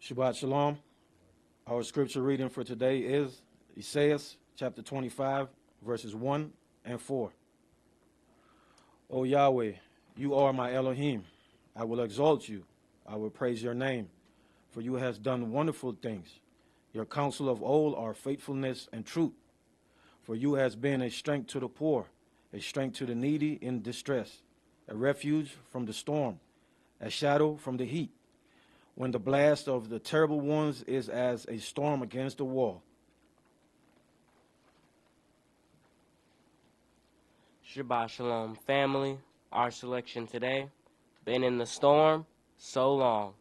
Shabbat Shalom. Our scripture reading for today is Isaiah chapter 25, verses 1 and 4. O Yahweh, you are my Elohim. I will exalt you. I will praise your name, for you have done wonderful things. Your counsel of old are faithfulness and truth. For you has been a strength to the poor, a strength to the needy in distress, a refuge from the storm, a shadow from the heat, when the blast of the terrible ones is as a storm against the wall. Shabbat Shalom, family. Our selection today, been in the storm so long.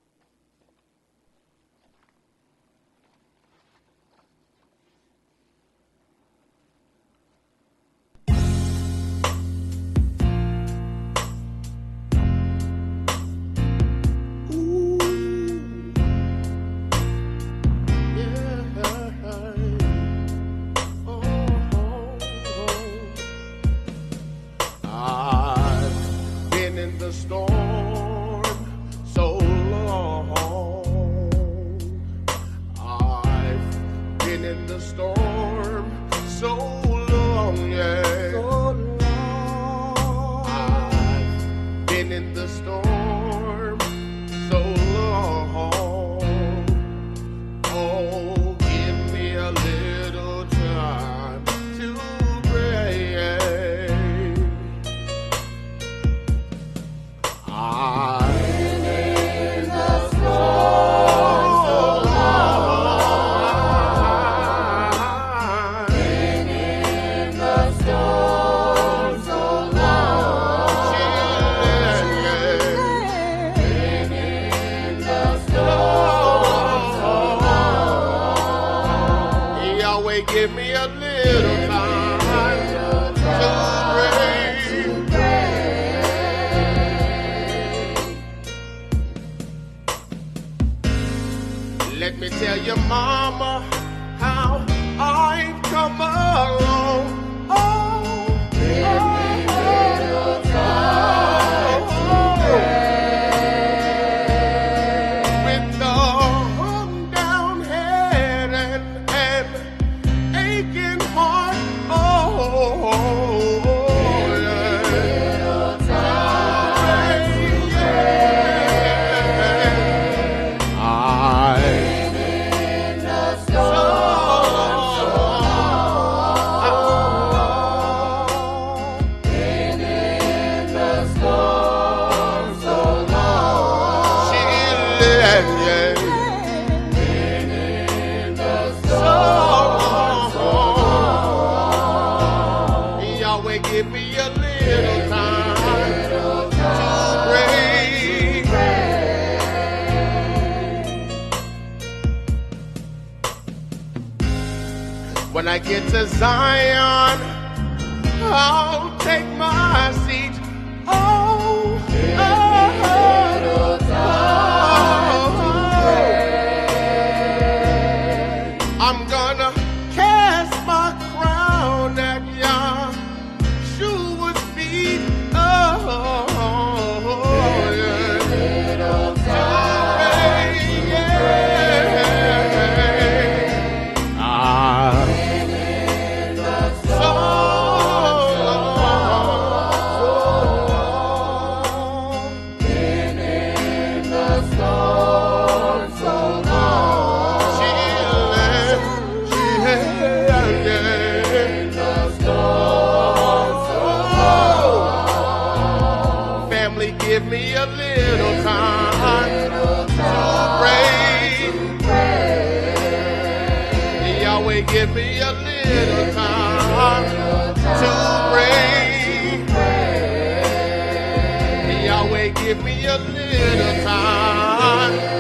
Give me a little time to pray. Let me tell your mama how I've come along. Give me a little time to pray. When I get to Zion, I'll take my seat. I'm gonna cast my crown at Yahshua's feet. Give me a little time to pray. Yahweh, give me a little time to pray. Yahweh, give me a little time to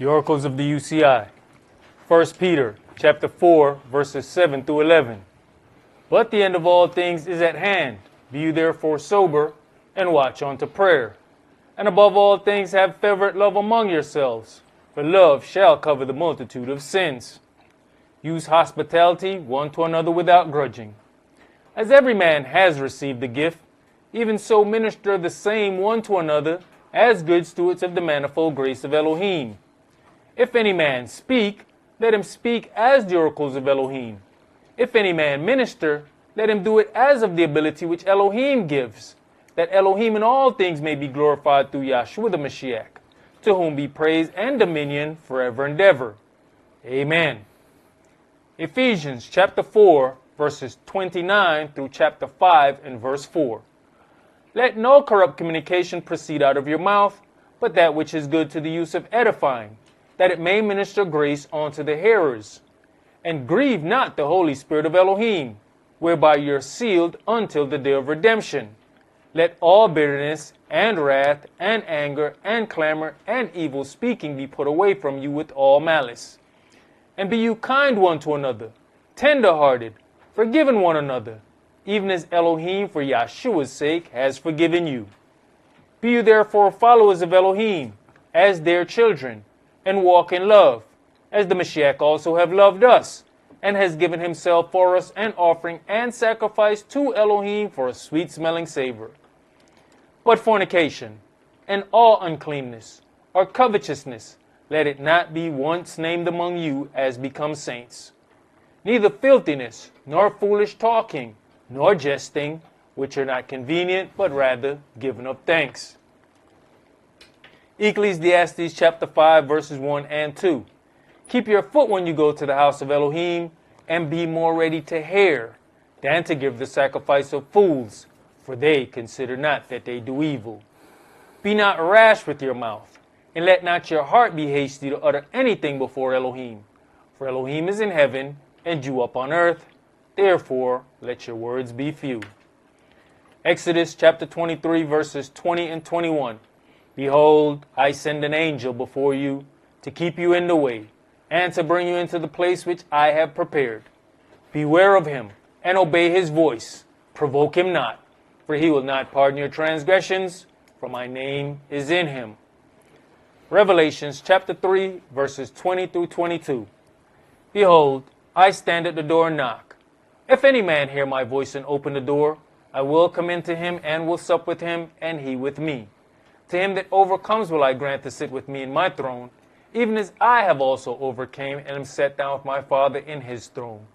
The oracles of the UCI. 1 Peter chapter 4, verses 7 through 11. But the end of all things is at hand. Be you therefore sober, and watch unto prayer. And above all things have fervent love among yourselves, for love shall cover the multitude of sins. Use hospitality one to another without grudging. As every man has received the gift, even so minister the same one to another, as good stewards of the manifold grace of Elohim. If any man speak, let him speak as the oracles of Elohim. If any man minister, let him do it as of the ability which Elohim gives, that Elohim in all things may be glorified through Yahshua the Mashiach, to whom be praise and dominion forever and ever. Amen. Ephesians chapter 4, verses 29 through chapter 5 and verse 4. Let no corrupt communication proceed out of your mouth, but that which is good to the use of edifying, that it may minister grace unto the hearers. And grieve not the Holy Spirit of Elohim, whereby ye are sealed until the day of redemption. Let all bitterness and wrath and anger and clamor and evil speaking be put away from you with all malice. And be you kind one to another, tender-hearted, forgiving one another, even as Elohim for Yahshua's sake has forgiven you. Be you therefore followers of Elohim, as their children, and walk in love, as the Mashiach also have loved us, and has given himself for us an offering and sacrifice to Elohim for a sweet-smelling savor. But fornication, and all uncleanness, or covetousness, let it not be once named among you as becomes saints. Neither filthiness, nor foolish talking, nor jesting, which are not convenient, but rather giving of thanks. Ecclesiastes chapter 5, verses 1 and 2. Keep your foot when you go to the house of Elohim, and be more ready to hear than to give the sacrifice of fools, for they consider not that they do evil. Be not rash with your mouth, and let not your heart be hasty to utter anything before Elohim. For Elohim is in heaven, and you up on earth. Therefore, let your words be few. Exodus chapter 23, verses 20 and 21. Behold, I send an angel before you to keep you in the way, and to bring you into the place which I have prepared. Beware of him, and obey his voice. Provoke him not, for he will not pardon your transgressions, for my name is in him. Revelations chapter 3, verses 20 through 22. Behold, I stand at the door and knock. If any man hear my voice and open the door, I will come into him and will sup with him, and he with me. To him that overcomes will I grant to sit with me in my throne, even as I have also overcame and am set down with my Father in his throne.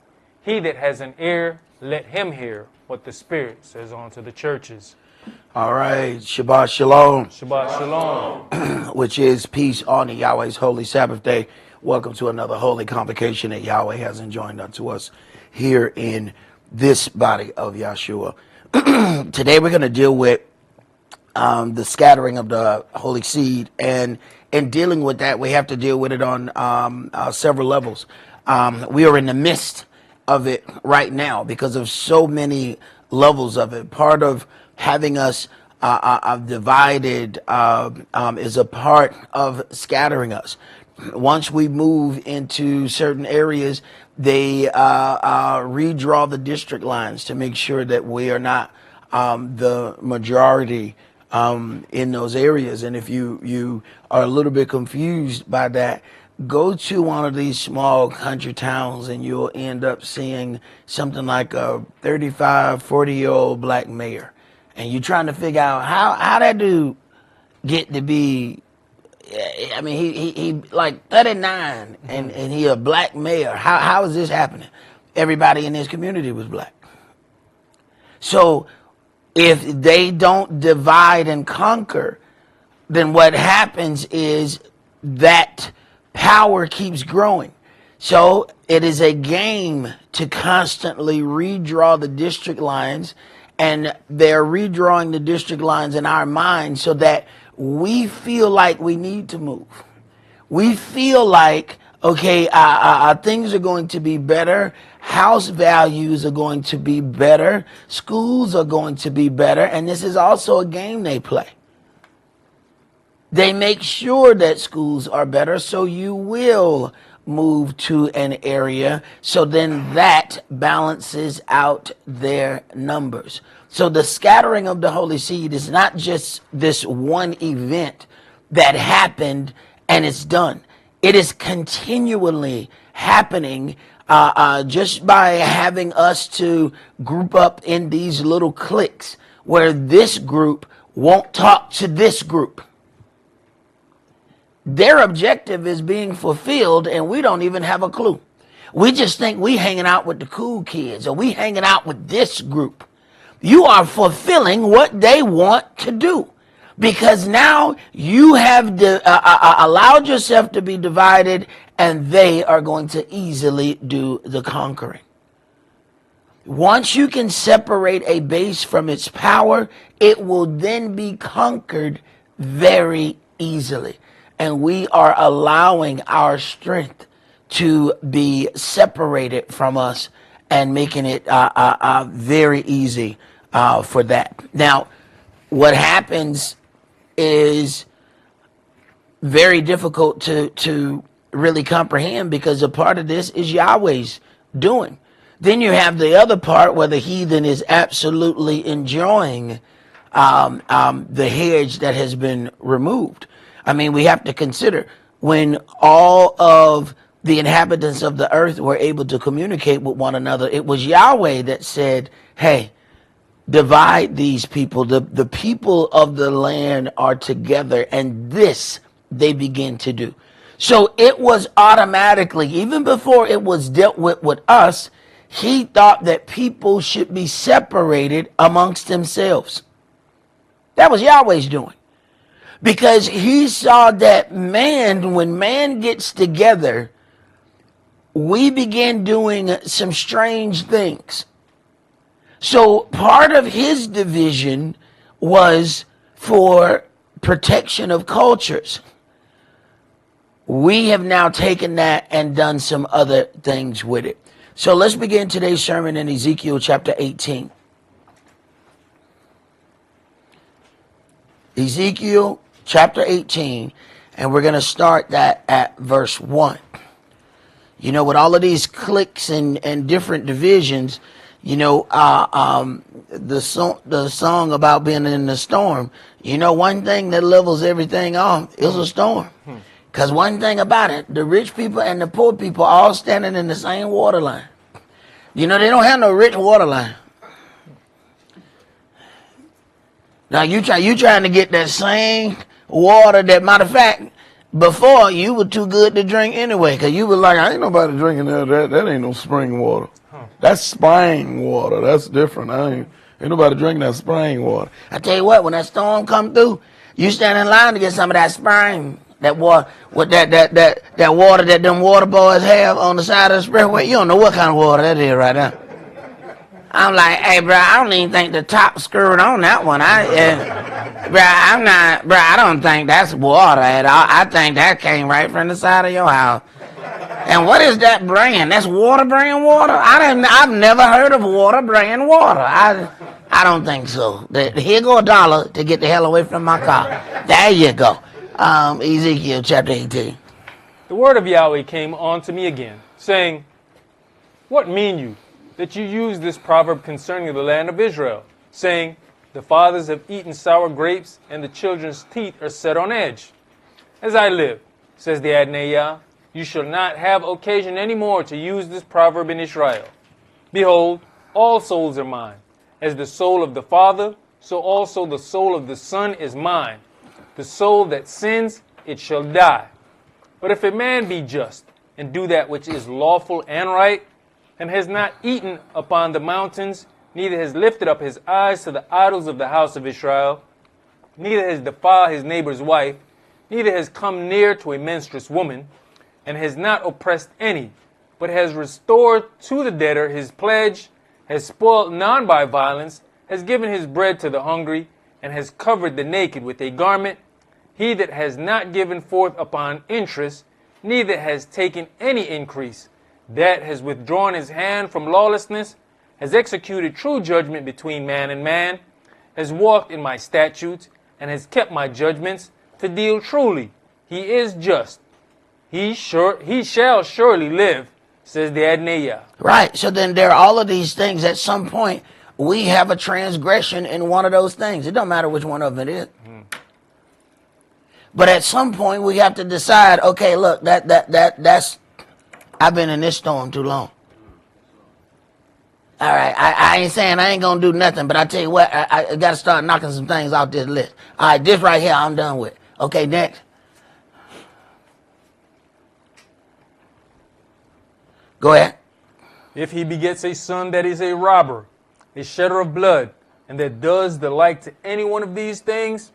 He that has an ear, let him hear what the Spirit says unto the churches. All right, Shabbat Shalom, Shabbat Shalom. which is peace on the Yahweh's holy Sabbath day. Welcome to another holy convocation that Yahweh has enjoined unto us here in this body of Yahshua. Today we're going to deal with the scattering of the holy seed, and in dealing with that, we have to deal with it on several levels. We are in the midst of it right now because of so many levels of it. Part of having us divided is a part of scattering us. Once we move into certain areas, they redraw the district lines to make sure that we are not the majority in those areas. And if you are a little bit confused by that, go to one of these small country towns and you'll end up seeing something like a 35, 40-year-old black mayor. And you're trying to figure out how that dude get to be, I mean, he like 39 and he a black mayor. How is this happening? Everybody in his community was black. So if they don't divide and conquer, then what happens is that power keeps growing. So it is a game to constantly redraw the district lines, and they're redrawing the district lines in our minds so that we feel like we need to move. We feel like, okay, things are going to be better. House values are going to be better. Schools are going to be better. And this is also a game they play. They make sure that schools are better, so you will move to an area. So then that balances out their numbers. So the scattering of the Holy Seed is not just this one event that happened and it's done. It is continually happening just by having us to group up in these little cliques where this group won't talk to this group. Their objective is being fulfilled and we don't even have a clue. We just think we hanging out with the cool kids or we hanging out with this group. You are fulfilling what they want to do because now you have allowed yourself to be divided and they are going to easily do the conquering. Once you can separate a base from its power, it will then be conquered very easily. And we are allowing our strength to be separated from us and making it very easy for that. Now, what happens is very difficult to really comprehend because a part of this is Yahweh's doing. Then you have the other part where the heathen is absolutely enjoying the hedge that has been removed. I mean, we have to consider when all of the inhabitants of the earth were able to communicate with one another, it was Yahweh that said, hey, divide these people. The people of the land are together, and this they begin to do. So it was automatically, even before it was dealt with us, he thought that people should be separated amongst themselves. That was Yahweh's doing. Because he saw that when man gets together, we begin doing some strange things. So part of his division was for protection of cultures. We have now taken that and done some other things with it. So let's begin today's sermon in Ezekiel chapter 18. Ezekiel chapter 18, and we're going to start that at verse 1. You know, with all of these cliques and different divisions, you know, the song about being in the storm, you know, one thing that levels everything off is a storm. Because one thing about it, the rich people and the poor people all standing in the same water line. You know, they don't have no rich water line. Now, you trying to get that same water that, matter of fact, before you were too good to drink anyway, because you were like, I ain't nobody drinking that ain't no spring water. That's spring water. That's different. Ain't nobody drinking that spring water. I tell you what, when that storm come through, you stand in line to get some of that spring, that water, with that water that them water boys have on the side of the expressway. You don't know what kind of water that is right now. I'm like, hey, bro, I don't even think the top screwed on that one. I don't think that's water at all. I think that came right from the side of your house. And what is that brand? That's water brand water? I've never heard of water brand water. I don't think so. Here go $1 to get the hell away from my car. There you go. Ezekiel chapter 18. The word of Yahweh came unto me again, saying, What mean you, that you use this proverb concerning the land of Israel, saying, The fathers have eaten sour grapes, and the children's teeth are set on edge? As I live, says the Adonai Yah, you shall not have occasion any more to use this proverb in Israel. Behold, all souls are mine. As the soul of the Father, so also the soul of the Son is mine. The soul that sins, it shall die. But if a man be just, and do that which is lawful and right, and has not eaten upon the mountains, neither has lifted up his eyes to the idols of the house of Israel, neither has defiled his neighbor's wife, neither has come near to a menstruous woman, and has not oppressed any, but has restored to the debtor his pledge, has spoiled none by violence, has given his bread to the hungry, and has covered the naked with a garment, he that has not given forth upon interest, neither has taken any increase, that has withdrawn his hand from lawlessness, has executed true judgment between man and man, has walked in my statutes, and has kept my judgments, to deal truly. He is just. He shall surely live, says the Adonai. Right. So then there are all of these things. At some point, we have a transgression in one of those things. It don't matter which one of them it is. But at some point, we have to decide, okay, look, that's, I've been in this storm too long. All right, I ain't saying I ain't going to do nothing, but I tell you what, I got to start knocking some things off this list. All right, this right here, I'm done with. Okay, next. Go ahead. If he begets a son that is a robber, a shedder of blood, and that does the like to any one of these things,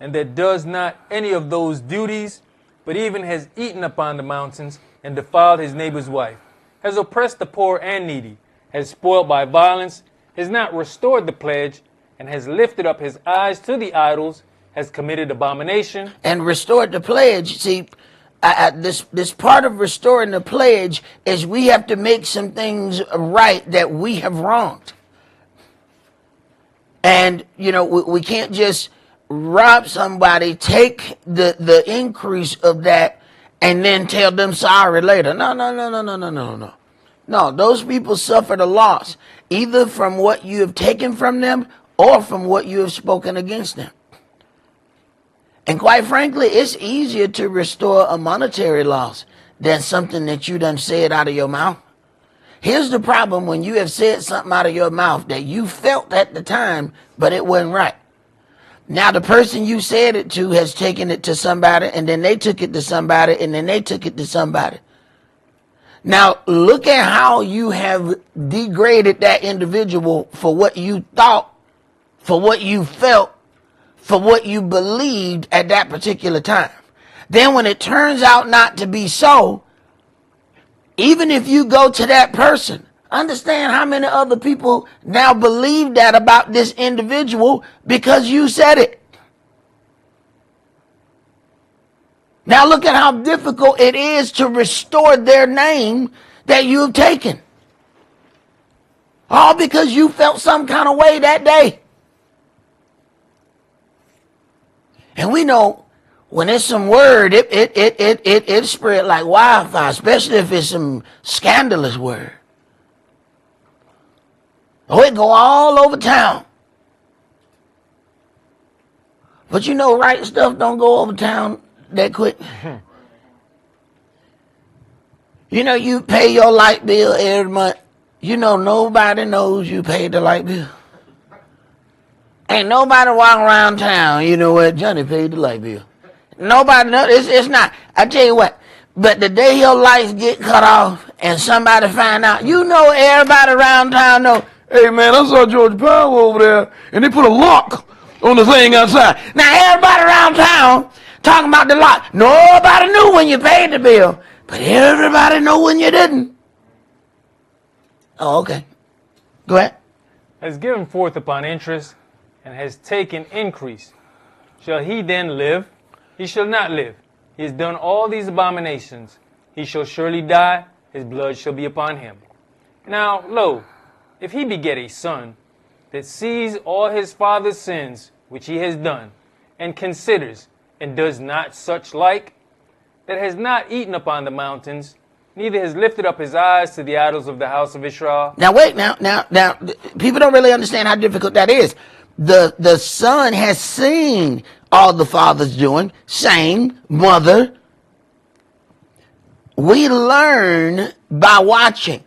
and that does not any of those duties, but even has eaten upon the mountains and defiled his neighbor's wife, has oppressed the poor and needy, has spoiled by violence, has not restored the pledge, and has lifted up his eyes to the idols, has committed abomination. And restored the pledge. See, this part of restoring the pledge is we have to make some things right that we have wronged. And, you know, we can't just rob somebody, take the increase of that, and then tell them sorry later. No. No, those people suffered a loss, either from what you have taken from them or from what you have spoken against them. And quite frankly, it's easier to restore a monetary loss than something that you done said out of your mouth. Here's the problem when you have said something out of your mouth that you felt at the time, but it wasn't right. Now the person you said it to has taken it to somebody, and then they took it to somebody, and then they took it to somebody. Now look at how you have degraded that individual for what you thought, for what you felt, for what you believed at that particular time. Then when it turns out not to be so, even if you go to that person, understand how many other people now believe that about this individual because you said it. Now look at how difficult it is to restore their name that you have taken. All because you felt some kind of way that day. And we know when it's some word, it spread like wildfire, especially if it's some scandalous word. Oh, it go all over town. But you know, right stuff don't go over town that quick. You know, you pay your light bill every month. You know, nobody knows you paid the light bill. Ain't nobody walking around town, you know what, Johnny paid the light bill. Nobody knows, it's not. I tell you what, but the day your lights get cut off and somebody find out, you know everybody around town know, hey man, I saw George Powell over there and they put a lock on the thing outside. Now everybody around town talking about the lock. Nobody knew when you paid the bill, but everybody know when you didn't. Oh, okay. Go ahead. Has given forth upon interest, and has taken increase. Shall he then live? He shall not live. He has done all these abominations. He shall surely die. His blood shall be upon him. Now, lo, if he beget a son that sees all his father's sins which he has done, and considers, and does not such like, that has not eaten upon the mountains, neither has lifted up his eyes to the idols of the house of Israel. Now wait, now, people don't really understand how difficult that is. The son has seen all the father's doing, same mother. We learn by watching.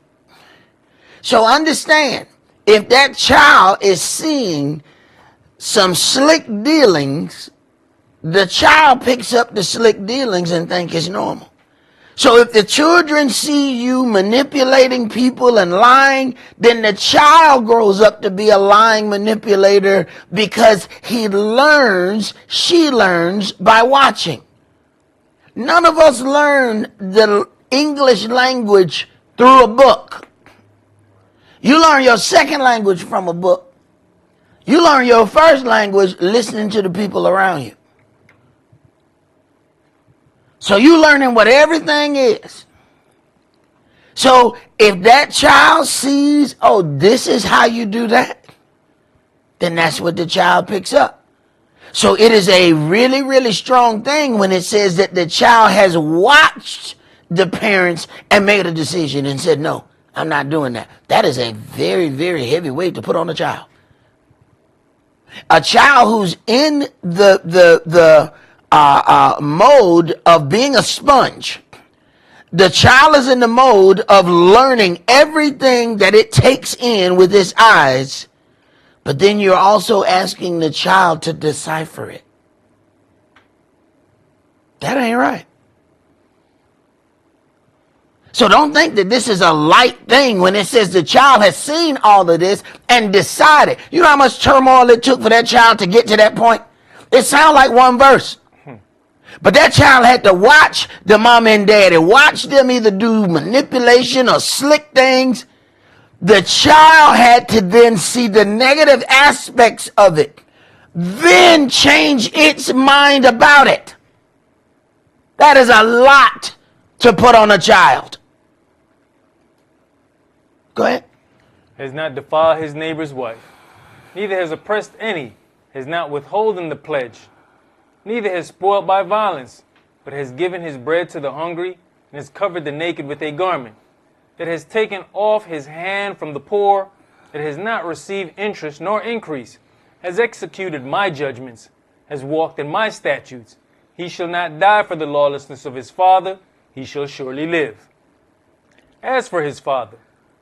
So understand, if that child is seeing some slick dealings, the child picks up the slick dealings and think it's normal. So if the children see you manipulating people and lying, then the child grows up to be a lying manipulator because she learns by watching. None of us learn the English language through a book. You learn your second language from a book. You learn your first language listening to the people around you. So you learning what everything is. So if that child sees, oh, this is how you do that, then that's what the child picks up. So it is a really, really strong thing when it says that the child has watched the parents and made a decision and said, no, I'm not doing that. That is a very, very heavy weight to put on a child. A child who's in the mode of being a sponge. The child is in the mode of learning everything that it takes in with its eyes, but then you're also asking the child to decipher it. That ain't right. So don't think that this is a light thing when it says the child has seen all of this and decided. You know how much turmoil it took for that child to get to that point? It sounds like one verse. But that child had to watch the mom and daddy, watch them either do manipulation or slick things. The child had to then see the negative aspects of it, then change its mind about it. That is a lot to put on a child. Go ahead. Has not defiled his neighbor's wife, neither has oppressed any, has not withholden the pledge, neither has spoiled by violence, but has given his bread to the hungry, and has covered the naked with a garment, that has taken off his hand from the poor, that has not received interest nor increase, has executed my judgments, has walked in my statutes. He shall not die for the lawlessness of his father, he shall surely live. As for his father,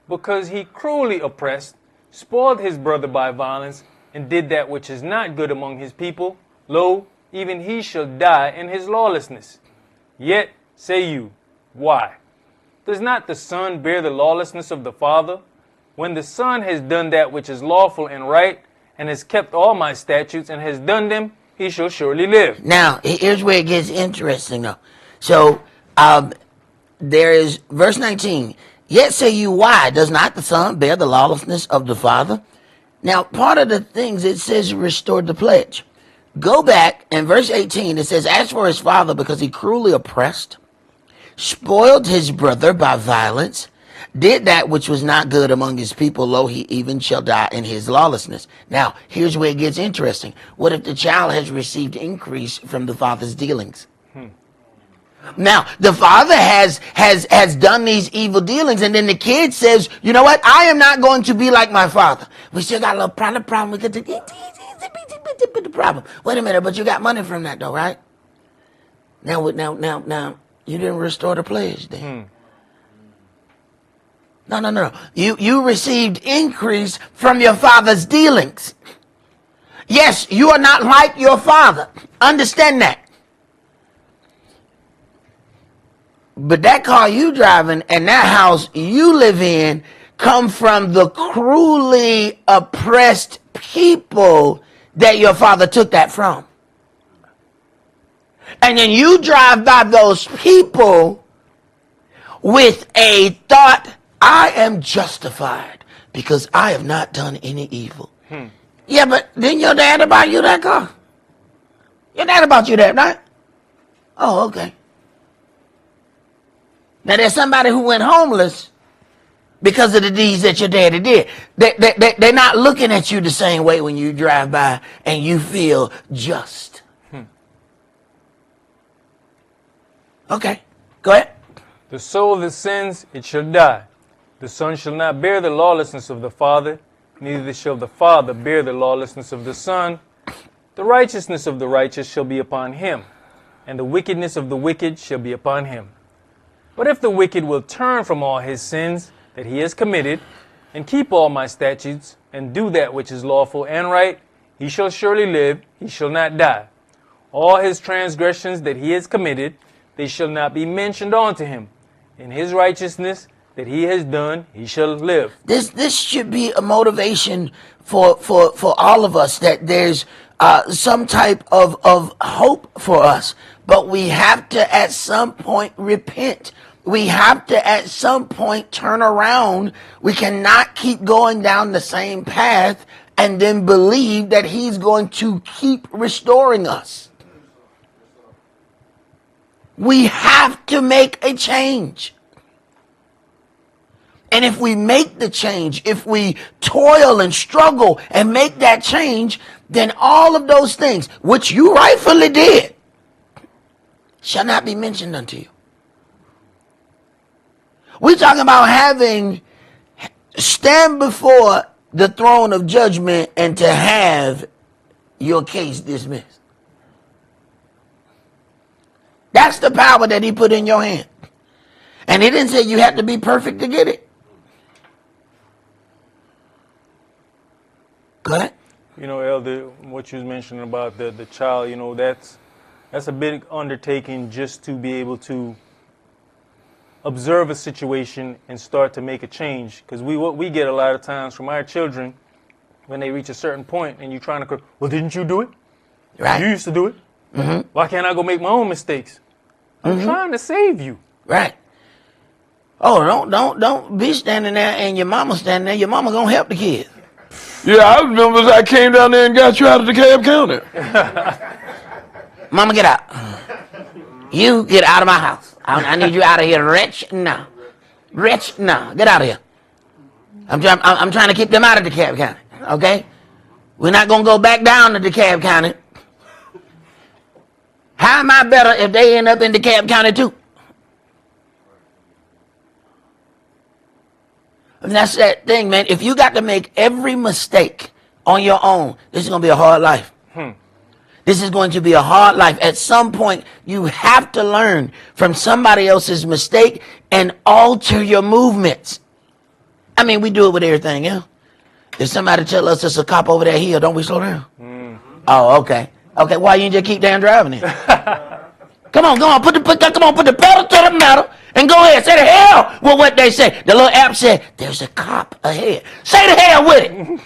because he cruelly oppressed, spoiled his brother by violence, and did that which is not good among his people, lo, even he shall die in his lawlessness. Yet say you, why? Does not the son bear the lawlessness of the father? When the son has done that which is lawful and right, and has kept all my statutes, and has done them, he shall surely live. Now, here's where it gets interesting, though. So, there is verse 19. Yet say you, why? Does not the son bear the lawlessness of the father? Now, part of the things it says restored the pledge. Go back in verse 18. It says, as for his father, because he cruelly oppressed, spoiled his brother by violence, did that which was not good among his people, lo, he even shall die in his lawlessness. Now, here's where it gets interesting. What if the child has received increase from the father's dealings? Now, the father has done these evil dealings, and then the kid says, you know what? I am not going to be like my father. We still got a little problem. We get the problem. Wait a minute, but you got money from that, though, right? Now, you didn't restore the pledge then. No. You received increase from your father's dealings. Yes, you are not like your father. Understand that. But that car you driving and that house you live in come from the cruelly oppressed people that your father took that from. And then you drive by those people with a thought, I am justified because I have not done any evil. Yeah, but then your dad bought you that car. Your dad bought you that, right? Oh, okay. Now there's somebody who went homeless because of the deeds that your daddy did. They're not looking at you the same way when you drive by and you feel just. Okay, go ahead. The soul that sins, it shall die. The son shall not bear the lawlessness of the father, neither shall the father bear the lawlessness of the son. The righteousness of the righteous shall be upon him, and the wickedness of the wicked shall be upon him. But if the wicked will turn from all his sins that he has committed, and keep all my statutes, and do that which is lawful and right, he shall surely live, he shall not die. All his transgressions that he has committed, they shall not be mentioned unto him. In his righteousness that he has done, he shall live. This should be a motivation for all of us, that there's some type of hope for us. But we have to at some point repent. We have to at some point turn around. We cannot keep going down the same path and then believe that he's going to keep restoring us. We have to make a change. And if we make the change, if we toil and struggle and make that change, then all of those things which you rightfully did shall not be mentioned unto you. We're talking about stand before the throne of judgment and to have your case dismissed. That's the power that he put in your hand. And he didn't say you had to be perfect to get it. Go ahead. You know, Elder, what you was mentioning about the child, you know, that's a big undertaking just to be able to observe a situation and start to make a change. Because what we get a lot of times from our children, when they reach a certain point and you're trying to, well, didn't you do it? Right. You used to do it. Mm-hmm. Why can't I go make my own mistakes? I'm trying to save you. Right. Oh, don't be standing there and your mama standing there. Your mama gonna help the kids. Yeah, I remember I came down there and got you out of the cab counter. Mama, get out. You get out of my house. I need you out of here, wretch. No. Wretch, no. Get out of here. I'm trying to keep them out of the cab county. Okay? We're not gonna go back down to the cab county. How am I better if they end up in the cab county too? And that's that thing, man. If you got to make every mistake on your own, this is going to be a hard life. This is going to be a hard life. At some point, you have to learn from somebody else's mistake and alter your movements. I mean, we do it with everything, yeah? If somebody tell us it's a cop over that hill, don't we slow down? Oh, okay. Okay, why you just keep down driving then? Come on, put the pedal to the metal and go ahead. Say the hell with what they say. The little app said, there's a cop ahead. Say the hell with it.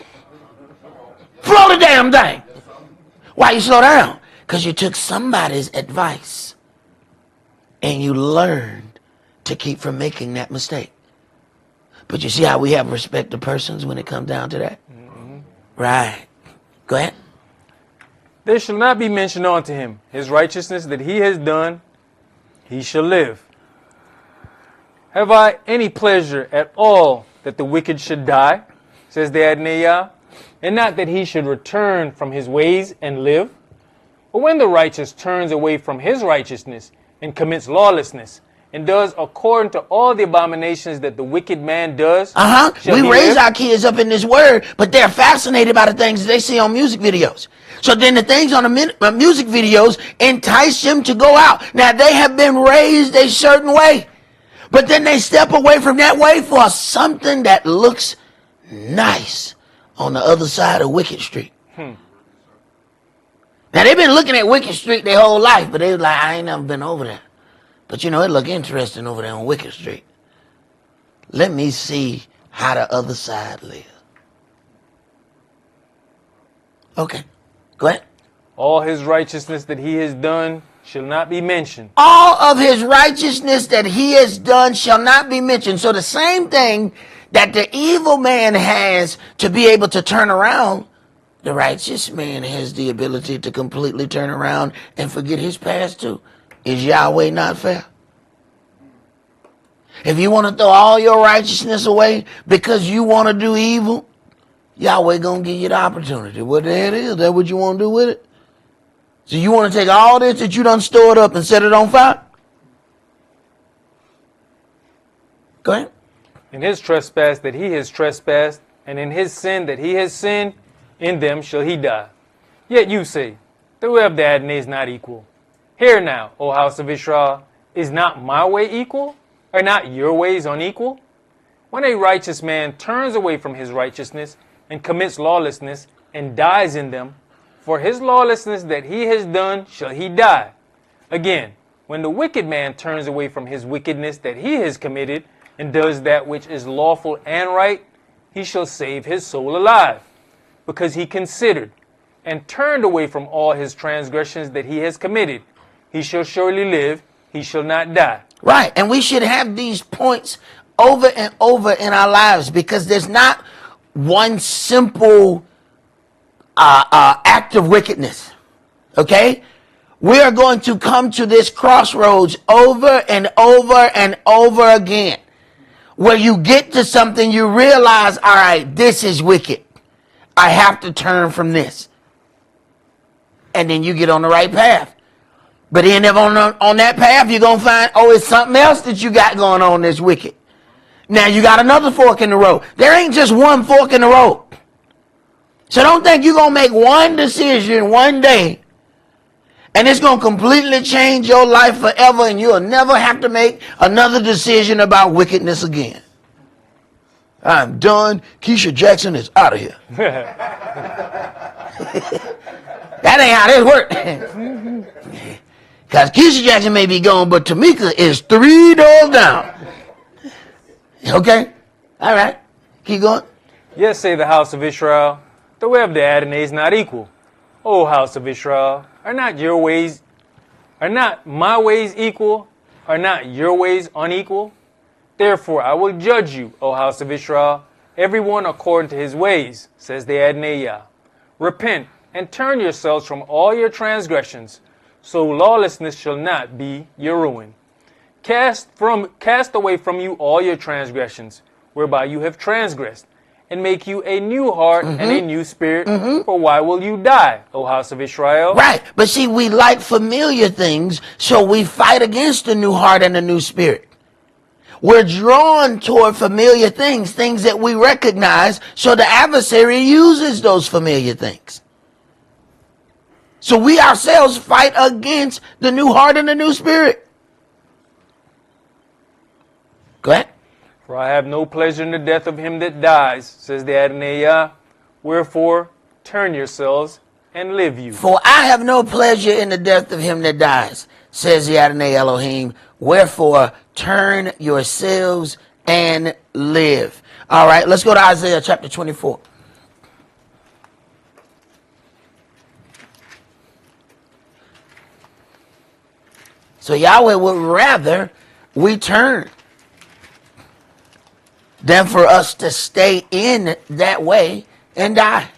Flow the damn thing. Why you slow down? Because you took somebody's advice and you learned to keep from making that mistake. But you see how we have respect to persons when it comes down to that? Right. Go ahead. There shall not be mentioned unto him his righteousness that he has done, he shall live. Have I any pleasure at all that the wicked should die, says the Adonai, and not that he should return from his ways and live? But when the righteous turns away from his righteousness and commits lawlessness, and does according to all the abominations that the wicked man does, we raise our kids up in this word, but they're fascinated by the things they see on music videos. So then the things on the music videos entice them to go out. Now, they have been raised a certain way, but then they step away from that way for something that looks nice on the other side of Wicked Street. Now, they've been looking at Wicked Street their whole life, but they was like, I ain't never been over there. But you know, it look interesting over there on Wicked Street. Let me see how the other side lives. Okay, go ahead. all his righteousness that he has done shall not be mentioned. All of his righteousness that he has done shall not be mentioned. So the same thing that the evil man has to be able to turn around, the righteous man has the ability to completely turn around and forget his past too. Is Yahweh not fair? If you want to throw all your righteousness away because you want to do evil, Yahweh going to give you the opportunity. What the hell is that? What you want to do with it? So you want to take all this that you done stored up and set it on fire? Go ahead. In his trespass that he has trespassed, and in his sin that he has sinned, in them shall he die. Yet you say, the way of the Adonai is not equal. Hear now, O house of Israel, is not my way equal? Are not your ways unequal? When a righteous man turns away from his righteousness and commits lawlessness and dies in them, for his lawlessness that he has done shall he die. Again, when the wicked man turns away from his wickedness that he has committed and does that which is lawful and right, he shall save his soul alive, because he considered and turned away from all his transgressions that he has committed. He shall surely live, he shall not die. Right, and we should have these points over and over in our lives, because there's not one simple act of wickedness. Okay? We are going to come to this crossroads over and over and over again, where you get to something, you realize, all right, this is wicked. I have to turn from this. and then you get on the right path. But then if on that path, you're going to find, oh, it's something else that you got going on that's wicked. Now you got another fork in the road. There ain't just one fork in the road. So don't think you're going to make one decision one day and it's going to completely change your life forever and you'll never have to make another decision about wickedness again. I'm done. Keisha Jackson is out of here. That ain't how this works. Because Keisha Jackson may be gone, but Tamika is 3 doors down. Okay? All right. Keep going. Yes, say the house of Israel, the way of the Adonai is not equal. O house of Israel, are not my ways equal? Are not your ways unequal? Therefore I will judge you, O house of Israel, everyone according to his ways, says the Adonai. Repent and turn yourselves from all your transgressions, so lawlessness shall not be your ruin. Cast away from you all your transgressions, whereby you have transgressed, and make you a new heart and a new spirit. For why will you die, O house of Israel? Right. But see, we like familiar things, so we fight against the new heart and the new spirit. We're drawn toward familiar things, things that we recognize, so the adversary uses those familiar things. So we ourselves fight against the new heart and the new spirit. Go ahead. For I have no pleasure in the death of him that dies, says the Adonai. Wherefore, turn yourselves and live you. For I have no pleasure in the death of him that dies, says the Adonai Elohim. Wherefore, turn yourselves and live. All right, let's go to Isaiah chapter 24. So Yahweh would rather we turn than for us to stay in that way and die.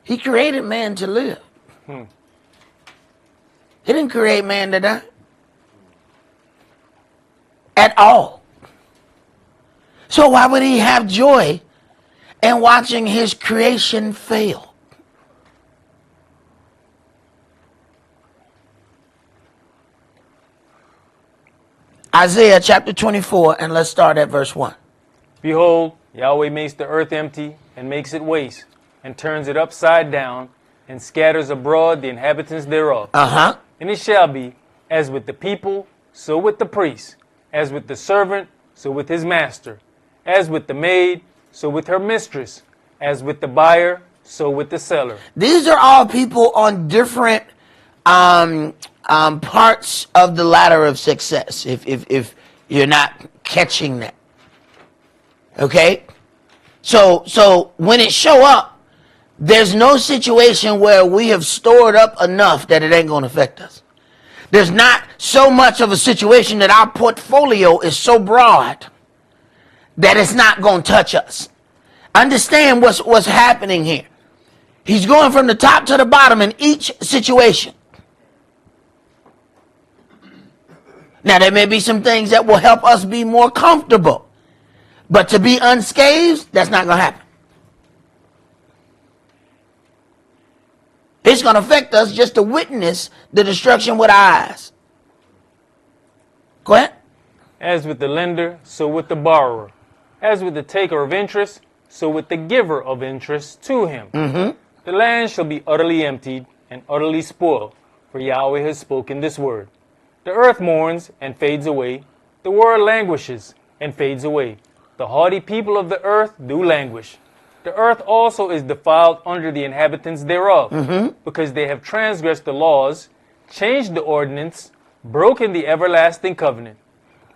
He created man to live. He didn't create man to die. At all. So why would he have joy in watching his creation fail? Isaiah chapter 24, and let's start at verse 1. Behold, Yahweh makes the earth empty and makes it waste, and turns it upside down, and scatters abroad the inhabitants thereof. And it shall be, as with the people, so with the priest, as with the servant, so with his master, as with the maid, so with her mistress, as with the buyer, so with the seller. These are all people on different parts of the ladder of success, if you're not catching that. Okay? So when it show up, there's no situation where we have stored up enough that it ain't going to affect us. There's not so much of a situation that our portfolio is so broad that it's not going to touch us. Understand what's happening here. He's going from the top to the bottom in each situation. Now, there may be some things that will help us be more comfortable. But to be unscathed, that's not going to happen. It's going to affect us just to witness the destruction with our eyes. Go ahead. As with the lender, so with the borrower. As with the taker of interest, so with the giver of interest to him. The land shall be utterly emptied and utterly spoiled, for Yahweh has spoken this word. The earth mourns and fades away. The world languishes and fades away. The haughty people of the earth do languish. The earth also is defiled under the inhabitants thereof, because they have transgressed the laws, changed the ordinance, broken the everlasting covenant.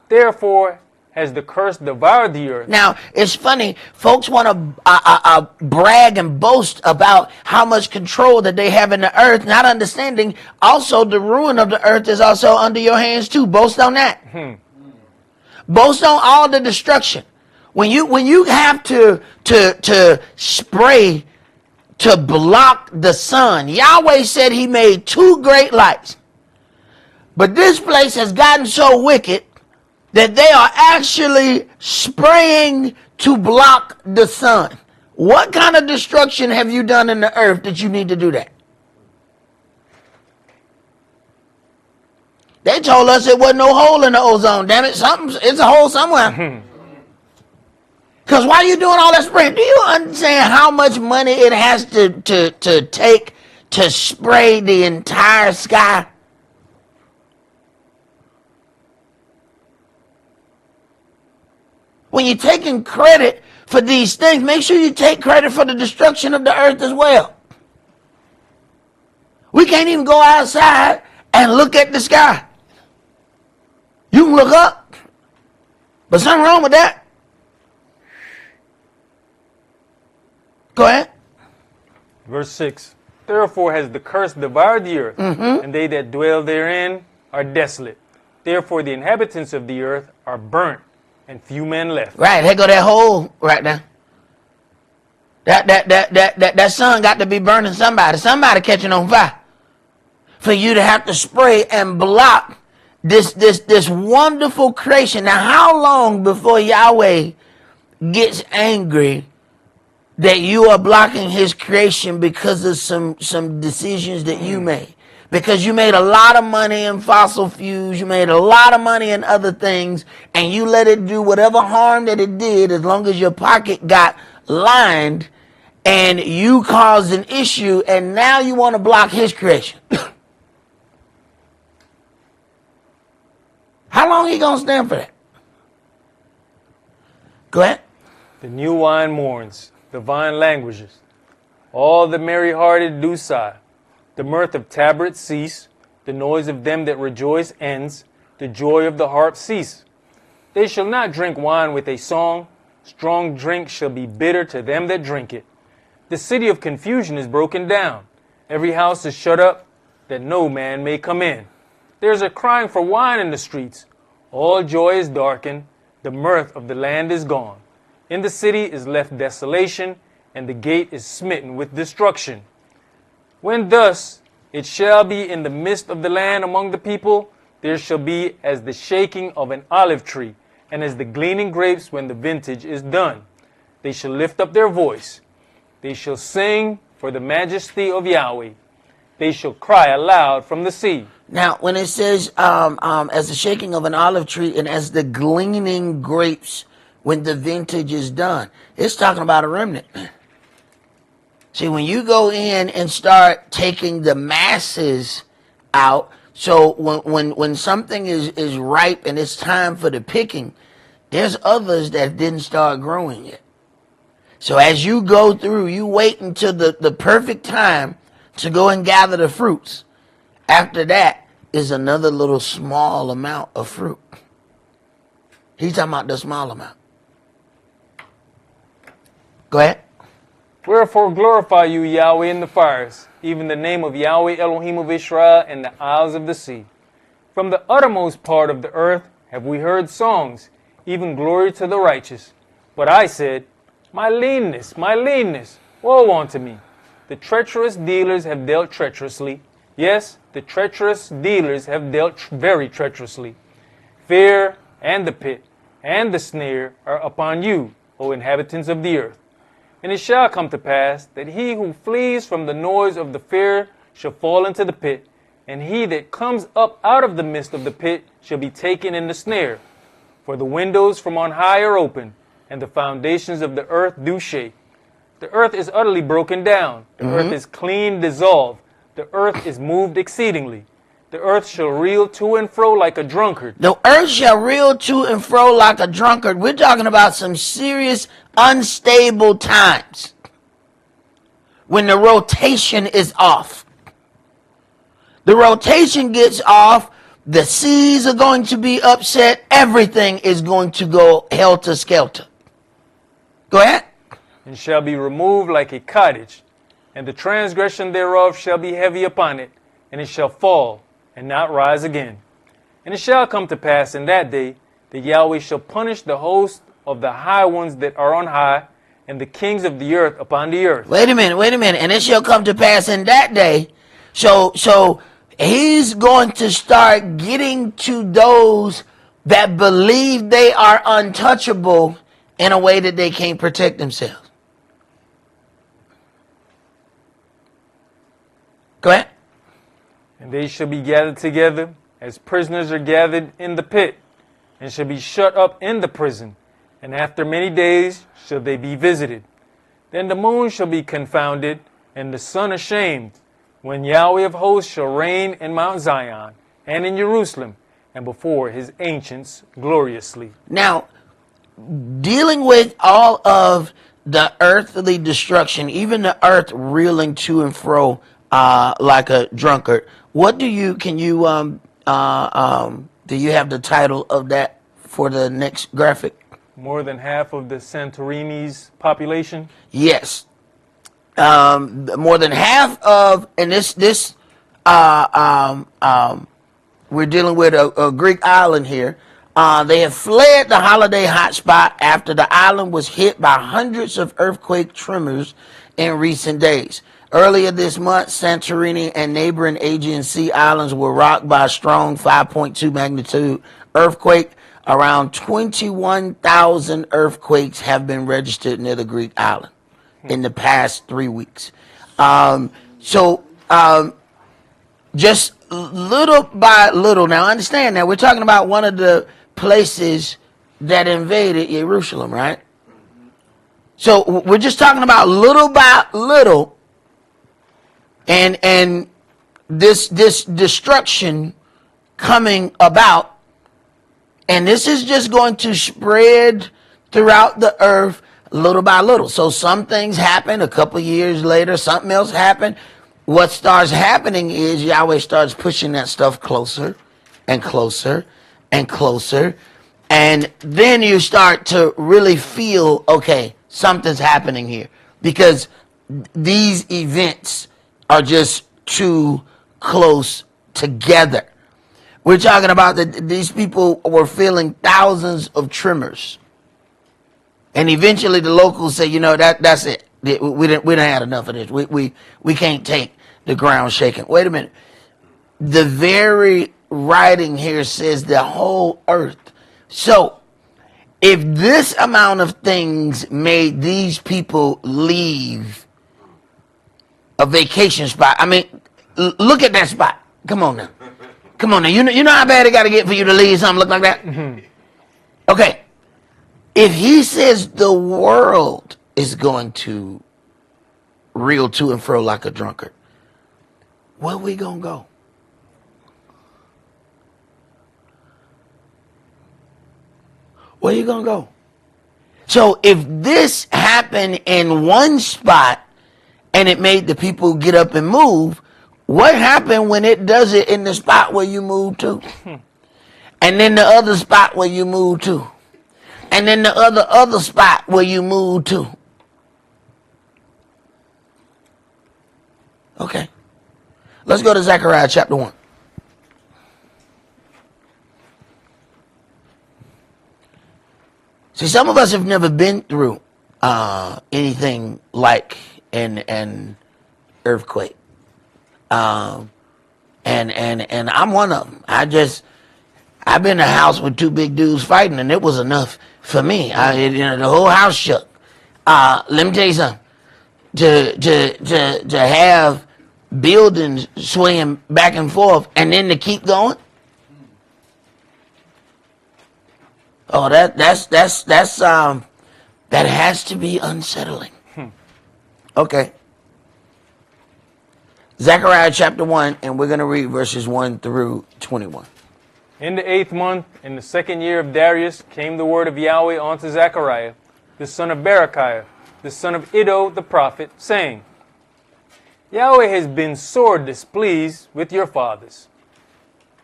Therefore has the curse devoured the earth. Now, it's funny. Folks want to brag and boast about how much control that they have in the earth, not understanding also the ruin of the earth is also under your hands too. Boast on that. Boast on all the destruction. When you have to spray to block the sun, Yahweh said he made 2 great lights. But this place has gotten so wicked that they are actually spraying to block the sun. What kind of destruction have you done in the earth that you need to do that? They told us it wasn't no hole in the ozone. Damn it, it's a hole somewhere. Because why are you doing all that spraying? Do you understand how much money it has to take to spray the entire sky? When you're taking credit for these things, make sure you take credit for the destruction of the earth as well. We can't even go outside and look at the sky. You can look up, but something wrong with that. Go ahead. Verse 6. Therefore has the curse devoured the earth, and they that dwell therein are desolate. Therefore the inhabitants of the earth are burnt, and few men left. Right, there go that hole right there. That sun got to be burning somebody. Somebody catching on fire. For you to have to spray and block this wonderful creation. Now, how long before Yahweh gets angry that you are blocking his creation because of some decisions that you made? Because you made a lot of money in fossil fuels, you made a lot of money in other things, and you let it do whatever harm that it did as long as your pocket got lined, and you caused an issue, and now you want to block his creation. How long are you going to stand for that? Go ahead. The new wine mourns, the vine languishes. All the merry-hearted do sigh. The mirth of tabrets cease. The noise of them that rejoice ends. The joy of the harp cease. They shall not drink wine with a song. Strong drink shall be bitter to them that drink it. The city of confusion is broken down. Every house is shut up, that no man may come in. There is a crying for wine in the streets. All joy is darkened. The mirth of the land is gone. In the city is left desolation, and the gate is smitten with destruction. When thus it shall be in the midst of the land among the people, there shall be as the shaking of an olive tree, and as the gleaning grapes when the vintage is done. They shall lift up their voice. They shall sing for the majesty of Yahweh. They shall cry aloud from the sea. Now, when it says as the shaking of an olive tree and as the gleaning grapes when the vintage is done, it's talking about a remnant. See, when you go in and start taking the masses out, so when something is ripe and it's time for the picking, there's others that didn't start growing yet. So as you go through, you wait until the perfect time to go and gather the fruits. After that is another little small amount of fruit. He's talking about the small amount. Go ahead. Wherefore glorify you, Yahweh, in the fires, even the name of Yahweh Elohim of Israel in the isles of the sea. From the uttermost part of the earth have we heard songs, even glory to the righteous. But I said, my leanness, woe unto me. The treacherous dealers have dealt treacherously. Yes, the treacherous dealers have dealt very treacherously. Fear and the pit and the snare are upon you, O inhabitants of the earth. And it shall come to pass that he who flees from the noise of the fear shall fall into the pit, and he that comes up out of the midst of the pit shall be taken in the snare. For the windows from on high are open, and the foundations of the earth do shake. The earth is utterly broken down. The earth is clean dissolved. The earth is moved exceedingly. The earth shall reel to and fro like a drunkard. The earth shall reel to and fro like a drunkard. We're talking about some serious, unstable times when the rotation is off. The rotation gets off. The seas are going to be upset. Everything is going to go helter-skelter. Go ahead. And shall be removed like a cottage, and the transgression thereof shall be heavy upon it, and it shall fall, and not rise again. And it shall come to pass in that day that Yahweh shall punish the host of the high ones that are on high, and the kings of the earth upon the earth. Wait a minute. And it shall come to pass in that day. So he's going to start getting to those that believe they are untouchable in a way that they can't protect themselves. Go ahead. And they shall be gathered together as prisoners are gathered in the pit, and shall be shut up in the prison. And after many days shall they be visited. Then the moon shall be confounded, and the sun ashamed, when Yahweh of hosts shall reign in Mount Zion, and in Jerusalem, and before his ancients gloriously. Now, dealing with all of the earthly destruction, even the earth reeling to and fro like a drunkard. Do you have the title of that for the next graphic? More than half of the Santorini's population. Yes. More than half of, and we're dealing with a Greek island here. They have fled the holiday hotspot after the island was hit by hundreds of earthquake tremors in recent days. Earlier this month, Santorini and neighboring Aegean Sea islands were rocked by a strong 5.2 magnitude earthquake. Around 21,000 earthquakes have been registered near the Greek island in the past 3 weeks. Just little by little. Now, understand that we're talking about one of the places that invaded Jerusalem, right? So we're just talking about little by little, and this destruction coming about, and this is just going to spread throughout the earth little by little. So some things happen, a couple years later, something else happened. What starts happening is Yahweh starts pushing that stuff closer and closer and closer. And then you start to really feel, okay, something's happening here. Because these events are just too close together. We're talking about that these people were feeling thousands of tremors. And eventually the locals say, that's it. We didn't have enough of this. We can't take the ground shaking. Wait a minute. The very writing here says the whole earth. So if this amount of things made these people leave a vacation spot, I mean, look at that spot. Come on now. Come on now. You know how bad it got to get for you to leave something look like that? Mm-hmm. Okay. If he says the world is going to reel to and fro like a drunkard, where we gonna go? Where you gonna go? So if this happened in one spot and it made the people get up and move, what happened when it does it in the spot where you move to? And then the other spot where you move to? And then the other spot where you move to? Okay. Let's go to Zechariah chapter 1. See, some of us have never been through anything like an earthquake. And I'm one of them. I've been in a house with two big dudes fighting, and it was enough for me. The whole house shook. Let me tell you something. To have buildings swinging back and forth, and then to keep going. Oh, that has to be unsettling. Okay. Zechariah chapter 1, and we're going to read verses 1 through 21. In the 8th month, in the 2nd year of Darius, came the word of Yahweh unto Zechariah, the son of Berechiah, the son of Iddo the prophet, saying, Yahweh has been sore displeased with your fathers.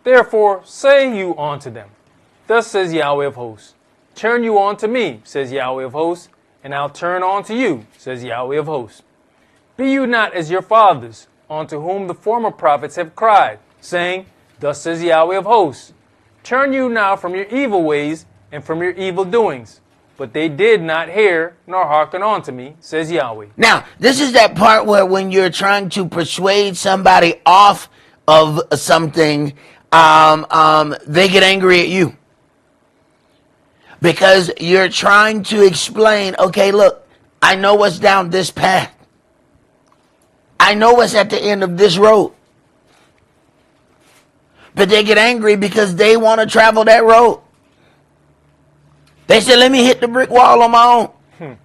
Therefore say you unto them, Thus says Yahweh of hosts, Turn you unto me, says Yahweh of hosts, and I'll turn unto you, says Yahweh of hosts. Be you not as your fathers, unto whom the former prophets have cried, saying, Thus says Yahweh of hosts, Turn you now from your evil ways and from your evil doings. But they did not hear nor hearken unto me, says Yahweh. Now, this is that part where when you're trying to persuade somebody off of something, they get angry at you. Because you're trying to explain, okay, look, I know what's down this path. I know what's at the end of this road. But they get angry because they want to travel that road. They said, let me hit the brick wall on my own.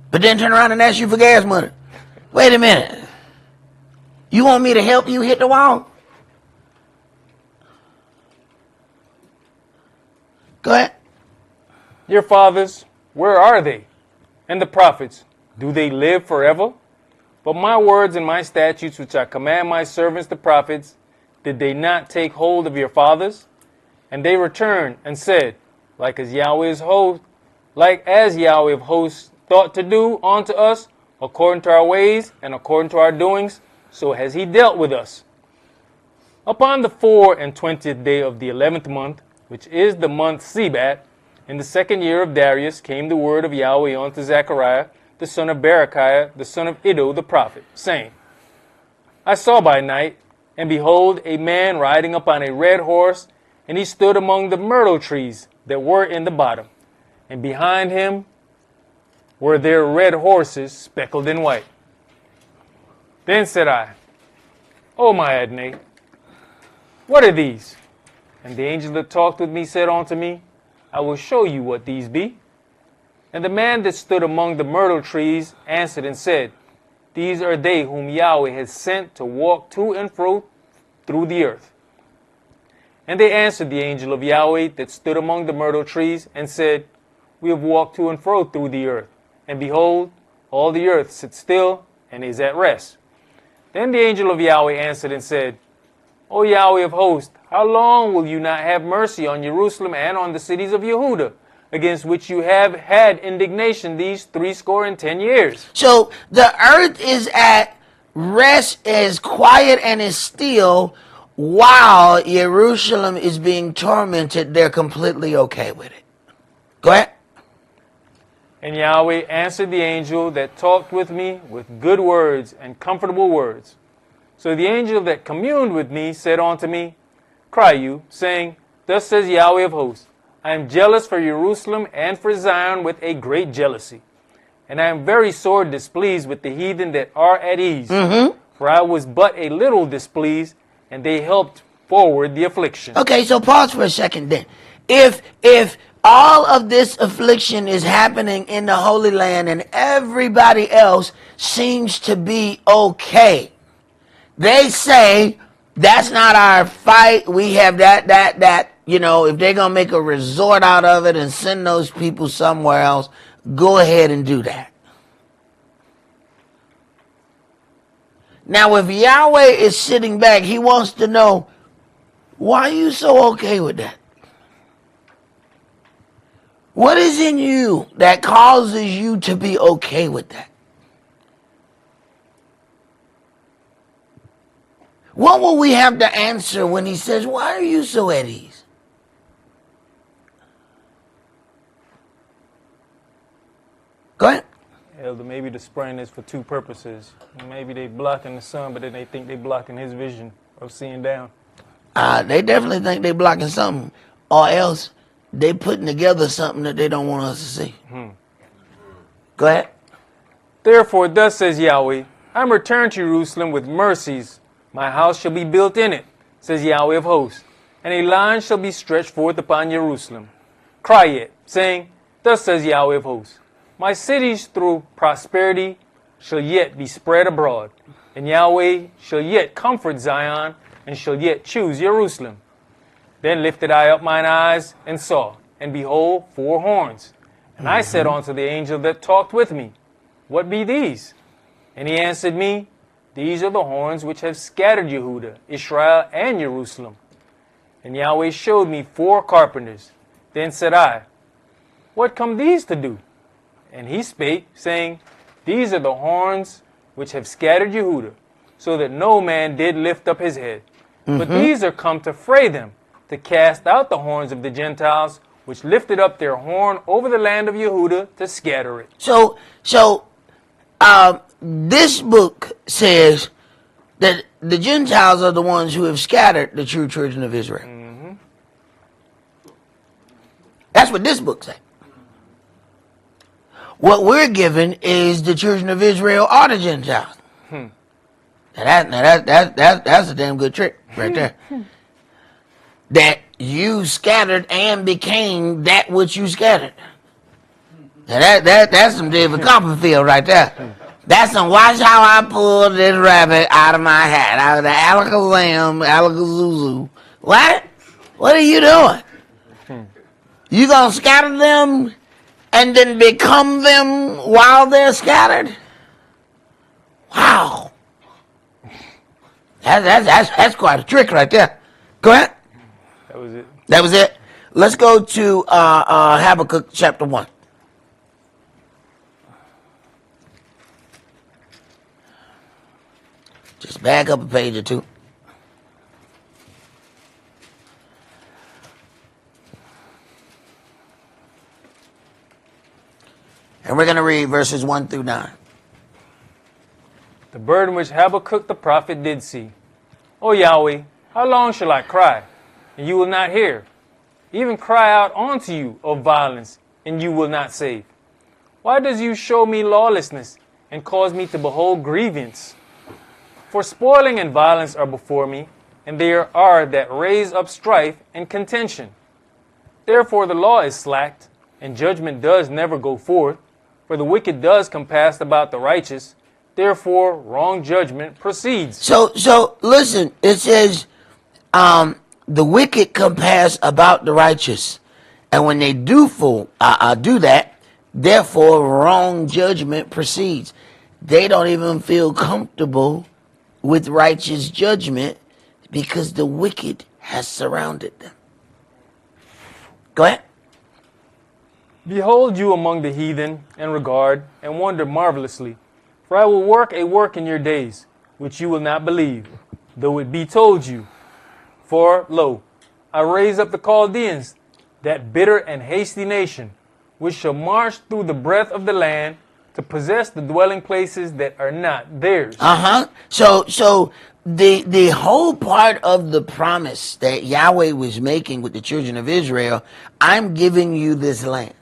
But then turn around and ask you for gas money. Wait a minute. You want me to help you hit the wall? Go ahead. Your fathers, where are they? And the prophets, do they live forever? But my words and my statutes which I command my servants the prophets, did they not take hold of your fathers? And they returned and said, like as Yahweh of hosts thought to do unto us, according to our ways and according to our doings, so has he dealt with us. Upon the 24th day of the 11th month, which is the month Sabbath, in the 2nd year of Darius, came the word of Yahweh unto Zechariah, the son of Berechiah, the son of Iddo the prophet, saying, I saw by night, and behold, a man riding upon a red horse, and he stood among the myrtle trees that were in the bottom, and behind him were there red horses speckled in white. Then said I, O my Adonai, what are these? And the angel that talked with me said unto me, I will show you what these be. And the man that stood among the myrtle trees answered and said, These are they whom Yahweh has sent to walk to and fro through the earth. And they answered the angel of Yahweh that stood among the myrtle trees and said, We have walked to and fro through the earth, and behold, all the earth sits still and is at rest. Then the angel of Yahweh answered and said, O Yahweh of hosts, how long will you not have mercy on Jerusalem and on the cities of Yehudah, against which you have had indignation these 70 years? So the earth is at rest, is quiet, and is still, while Jerusalem is being tormented. They're completely okay with it. Go ahead. And Yahweh answered the angel that talked with me with good words and comfortable words. So the angel that communed with me said unto me, Cry you, saying, Thus says Yahweh of hosts, I am jealous for Jerusalem and for Zion with a great jealousy. And I am very sore displeased with the heathen that are at ease. For I was but a little displeased, and they helped forward the affliction. Okay, so pause for a second then. If all of this affliction is happening in the Holy Land and everybody else seems to be okay, they say, that's not our fight. We have that, you know, if they're going to make a resort out of it and send those people somewhere else, go ahead and do that. Now, if Yahweh is sitting back, he wants to know, why are you so okay with that? What is in you that causes you to be okay with that? What will we have to answer when he says, why are you so at ease? Go ahead. Elder, maybe the spraying is for two purposes. Maybe they blocking the sun, but then they think they blocking his vision of seeing down. They definitely think they blocking something, or else they putting together something that they don't want us to see. Go ahead. Therefore, thus says Yahweh, I am returned to Jerusalem with mercies. My house shall be built in it, says Yahweh of hosts, and a line shall be stretched forth upon Jerusalem. Cry it, saying, Thus says Yahweh of hosts, my cities through prosperity shall yet be spread abroad, and Yahweh shall yet comfort Zion, and shall yet choose Jerusalem. Then lifted I up mine eyes, and saw, and behold, 4 horns. And I said unto the angel that talked with me, What be these? And he answered me, These are the horns which have scattered Yehudah, Israel, and Jerusalem. And Yahweh showed me 4 carpenters. Then said I, What come these to do? And he spake, saying, These are the horns which have scattered Yehudah, so that no man did lift up his head. But these are come to fray them, to cast out the horns of the Gentiles, which lifted up their horn over the land of Yehudah to scatter it. So, this book says that the Gentiles are the ones who have scattered the true children of Israel. That's what this book says. What we're given is the children of Israel are the Gentiles. That's a damn good trick right there. That you scattered and became that which you scattered. Now that's some David Copperfield right there. That's some watch how I pulled this rabbit out of my hat, out of the Alakazam, Alakazuzu. What? What are you doing? You gonna scatter them and then become them while they're scattered? Wow. That's quite a trick right there. Go ahead. That was it. That was it. Let's go to Habakkuk chapter 1. Just back up a page or two. And we're going to read verses 1 through 9. The burden which Habakkuk the prophet did see. O Yahweh, how long shall I cry, and you will not hear? Even cry out unto you of violence, and you will not save. Why does you show me lawlessness, and cause me to behold grievance? For spoiling and violence are before me, and there are that raise up strife and contention. Therefore the law is slacked, and judgment does never go forth. For the wicked does compass about the righteous, therefore wrong judgment proceeds. So listen, it says, the wicked compass about the righteous, and when they do that, therefore wrong judgment proceeds. They don't even feel comfortable with righteous judgment because the wicked has surrounded them. Go ahead. Behold you among the heathen, and regard, and wonder marvelously. For I will work a work in your days, which you will not believe, though it be told you. For, lo, I raise up the Chaldeans, that bitter and hasty nation, which shall march through the breadth of the land, to possess the dwelling places that are not theirs. So the whole part of the promise that Yahweh was making with the children of Israel, I'm giving you this land.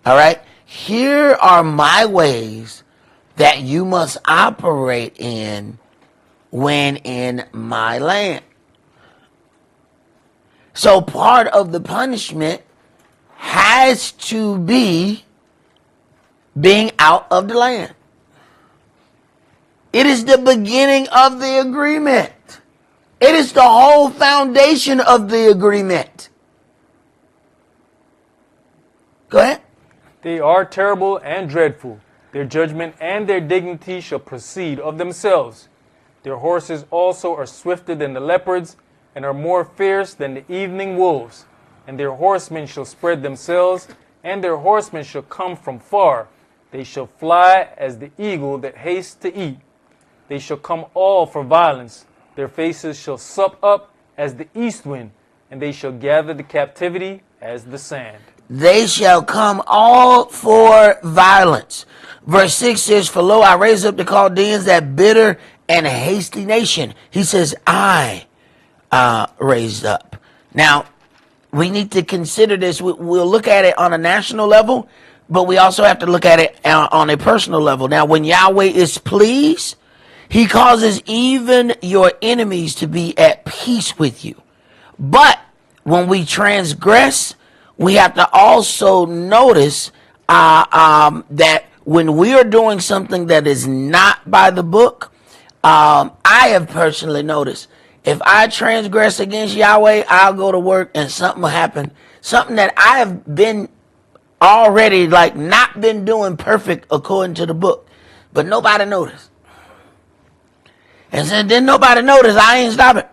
All right? Here are my ways that you must operate in when in my land. So part of the punishment has to be being out of the land. It is the beginning of the agreement. It is the whole foundation of the agreement. Go ahead. They are terrible and dreadful. Their judgment and their dignity shall proceed of themselves. Their horses also are swifter than the leopards, and are more fierce than the evening wolves. And their horsemen shall spread themselves, and their horsemen shall come from far. They shall fly as the eagle that hastes to eat. They shall come all for violence. Their faces shall sup up as the east wind, and they shall gather the captivity as the sand. They shall come all for violence. Verse 6 says, for lo, I raise up the Chaldeans, that bitter and hasty nation. He says, I raised up. Now, we need to consider this. We'll look at it on a national level, but we also have to look at it on a personal level. Now, when Yahweh is pleased, he causes even your enemies to be at peace with you. But when we transgress, we have to also notice that when we are doing something that is not by the book, I have personally noticed, if I transgress against Yahweh, I'll go to work and something will happen. Something that I have been already not been doing perfect according to the book. But nobody noticed. And since then nobody noticed, I ain't stopping.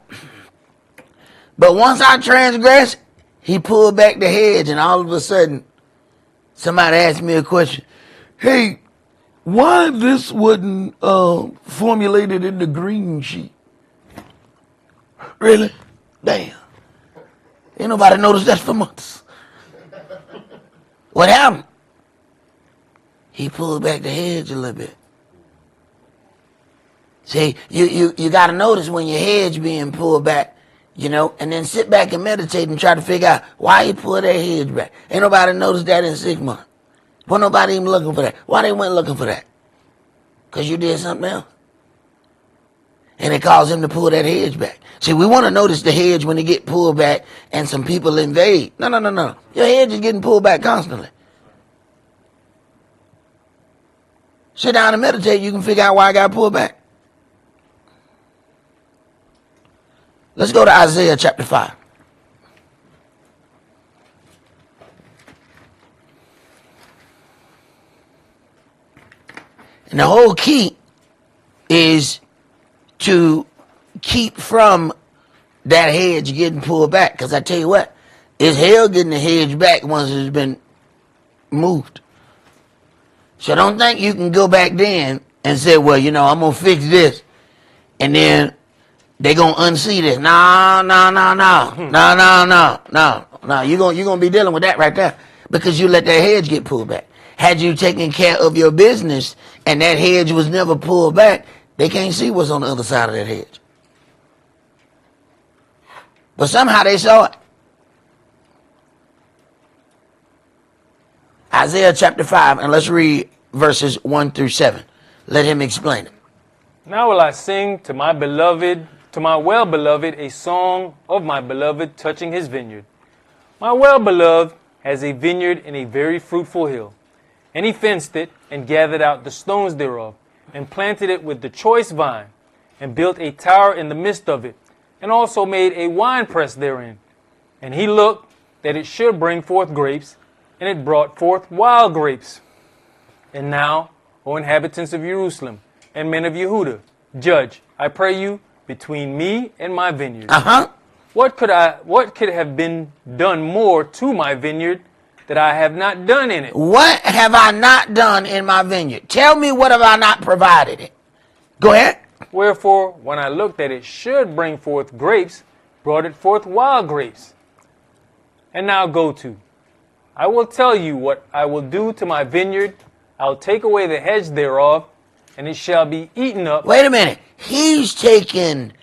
But once I transgress, he pulled back the hedge, and all of a sudden, somebody asked me a question. Hey, why this wasn't formulated in the green sheet? Really? Damn. Ain't nobody noticed that for months. What happened? He pulled back the hedge a little bit. See, you got to notice when your hedge being pulled back, and then sit back and meditate and try to figure out why he pulled that hedge back. Ain't nobody noticed that in 6 months. Well, nobody even looking for that. Why they weren't looking for that? Because you did something else. And it caused him to pull that hedge back. See, we want to notice the hedge when it get pulled back and some people invade. No. Your hedge is getting pulled back constantly. Sit down and meditate. You can figure out why I got pulled back. Let's go to Isaiah chapter 5. And the whole key is to keep from that hedge getting pulled back. Because I tell you what, it's hell getting the hedge back once it's been moved. So don't think you can go back then and say, well, you know, I'm going to fix this. And then they're going to unsee this. No. You're going to be dealing with that right there. Because you let that hedge get pulled back. Had you taken care of your business and that hedge was never pulled back, they can't see what's on the other side of that hedge. But somehow they saw it. Isaiah chapter 5, and let's read verses 1 through 7. Let him explain it. Now will I sing to my beloved, to my well-beloved, a song of my beloved touching his vineyard. My well-beloved has a vineyard in a very fruitful hill. And he fenced it, and gathered out the stones thereof, and planted it with the choice vine, and built a tower in the midst of it, and also made a winepress therein. And he looked that it should bring forth grapes, and it brought forth wild grapes. And now, O inhabitants of Jerusalem, and men of Yehuda, judge, I pray you, between me and my vineyard. What could have been done more to my vineyard that I have not done in it? What have I not done in my vineyard? Tell me, what have I not provided it? Go ahead. Wherefore, when I looked that it should bring forth grapes, brought it forth wild grapes. And now go to. I will tell you what I will do to my vineyard. I'll take away the hedge thereof, and it shall be eaten up. Wait a minute. He's taken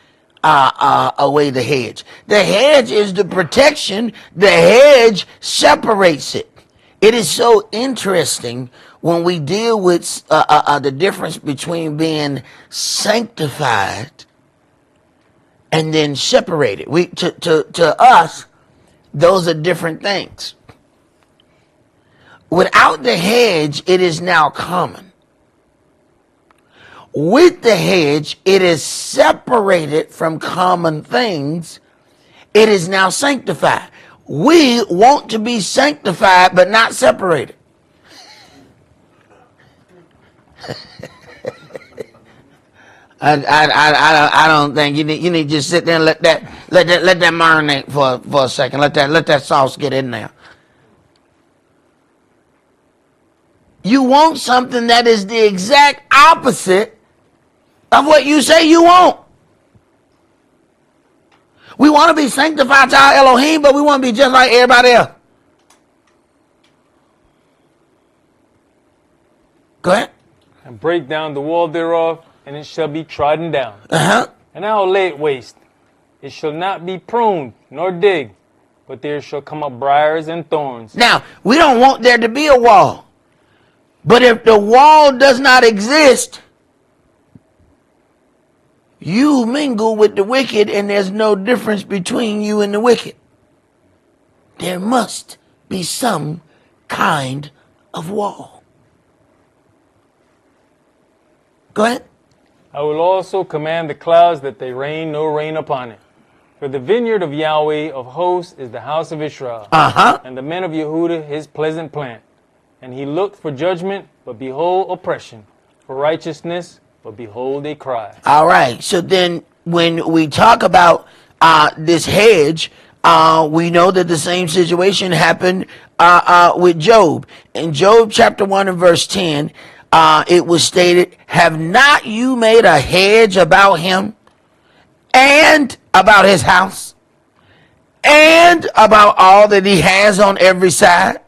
away the hedge. The hedge is the protection. The hedge separates it. It is so interesting when we deal with the difference between being sanctified and then separated. To us, those are different things. Without the hedge, it is now common. With the hedge, it is separated from common things. It is now sanctified. We want to be sanctified, but not separated. I don't think you need to just sit there and let that marinate for a second. Let that sauce get in there. You want something that is the exact opposite of what you say you want. We want to be sanctified to our Elohim, but we want to be just like everybody else. Go ahead. And break down the wall thereof, and it shall be trodden down. And I will lay it waste. It shall not be pruned nor digged, but there shall come up briars and thorns. Now, we don't want there to be a wall. But if the wall does not exist, you mingle with the wicked, and there's no difference between you and the wicked. There must be some kind of wall. Go ahead. I will also command the clouds that they rain no rain upon it. For the vineyard of Yahweh of hosts is the house of Israel, and the men of Yehuda his pleasant plant. And he looked for judgment, but behold oppression, for righteousness, but behold a cry. All right. So then when we talk about this hedge, we know that the same situation happened with Job. In Job chapter 1 and verse 10, it was stated, have not you made a hedge about him and about his house and about all that he has on every side?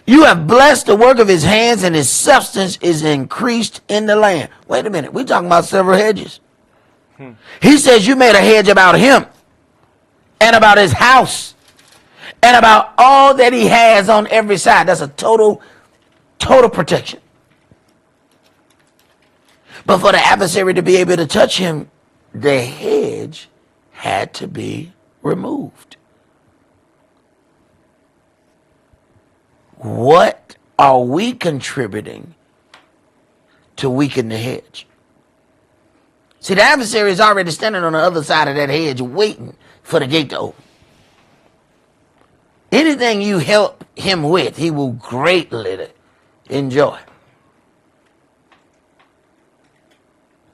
You have blessed the work of his hands, and his substance is increased in the land. Wait a minute. We're talking about several hedges. He says you made a hedge about him and about his house and about all that he has on every side. That's a total Total protection. But for the adversary to be able to touch him, the hedge had to be removed. What are we contributing to weaken the hedge? See, the adversary is already standing on the other side of that hedge waiting for the gate to open. Anything you help him with, he will greatly enjoy.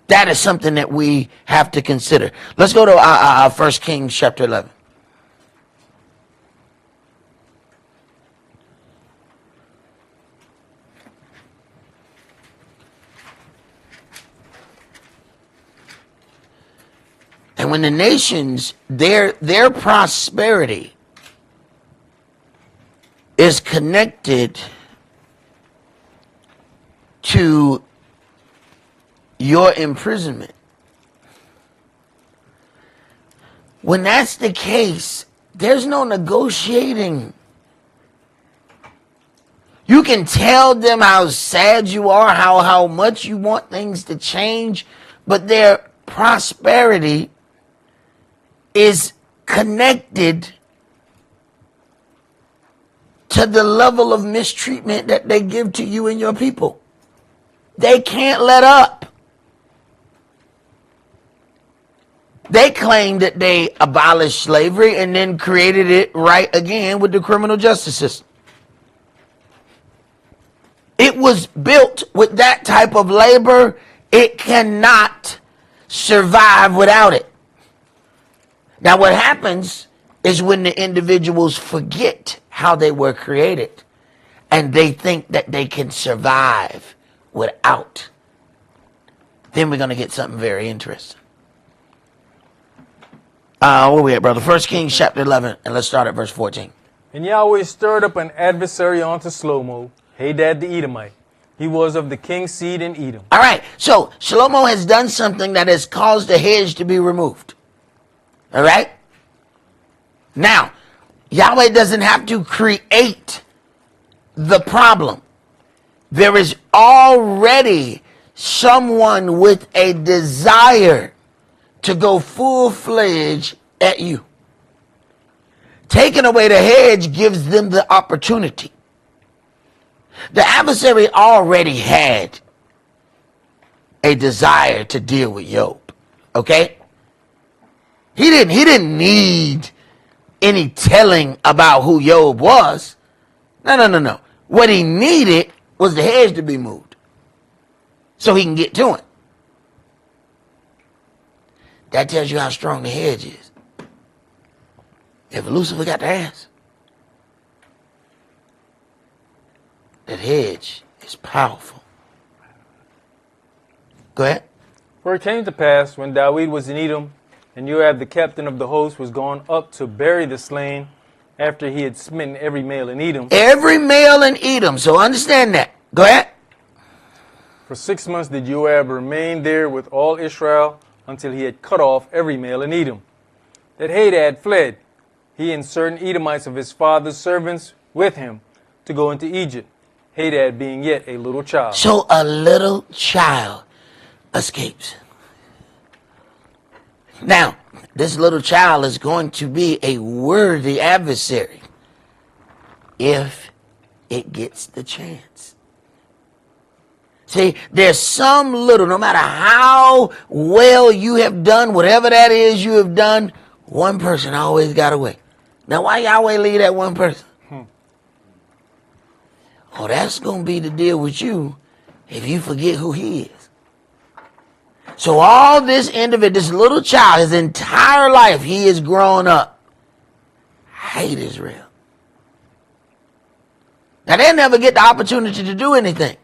That is something that we have to consider. Let's go to 1 Kings chapter 11. And when the nations, their prosperity is connected to your imprisonment, when that's the case, there's no negotiating. You can tell them how sad you are, how much you want things to change, but their prosperity is connected to the level of mistreatment that they give to you and your people. They can't let up. They claim that they abolished slavery and then created it right again with the criminal justice system. It was built with that type of labor. It cannot survive without it. Now, what happens is when the individuals forget how they were created and they think that they can survive without, then we're going to get something very interesting. Where we at, brother? 1 Kings chapter 11, and let's start at verse 14. And Yahweh stirred up an adversary unto Shlomo, Hadad the Edomite. He was of the king's seed in Edom. All right, so Shlomo has done something that has caused the hedge to be removed. All right? Now, Yahweh doesn't have to create the problem. There is already someone with a desire to go full-fledged at you. Taking away the hedge gives them the opportunity. The adversary already had a desire to deal with Job. Okay? He didn't need any telling about who Job was. No. What he needed was the hedge to be moved so he can get to him. That tells you how strong the hedge is. If Lucifer got the ass, that hedge is powerful. Go ahead. For it came to pass, when David was in Edom, and Joab the captain of the host was gone up to bury the slain, after he had smitten every male in Edom. Every male in Edom, so understand that. Go ahead. For 6 months did Joab remain there with all Israel, until he had cut off every male in Edom. That Hadad fled, he and certain Edomites of his father's servants with him, to go into Egypt, Hadad being yet a little child. So a little child escapes. Now, this little child is going to be a worthy adversary if it gets the chance. See, there's some little, no matter how well you have done, whatever that is you have done, one person always got away. Now, why Yahweh leave that one person? Oh, that's going to be the deal with you if you forget who he is. So all this individual, this little child, his entire life, he has grown up. Hate Israel. Now, they'll never get the opportunity to do anything.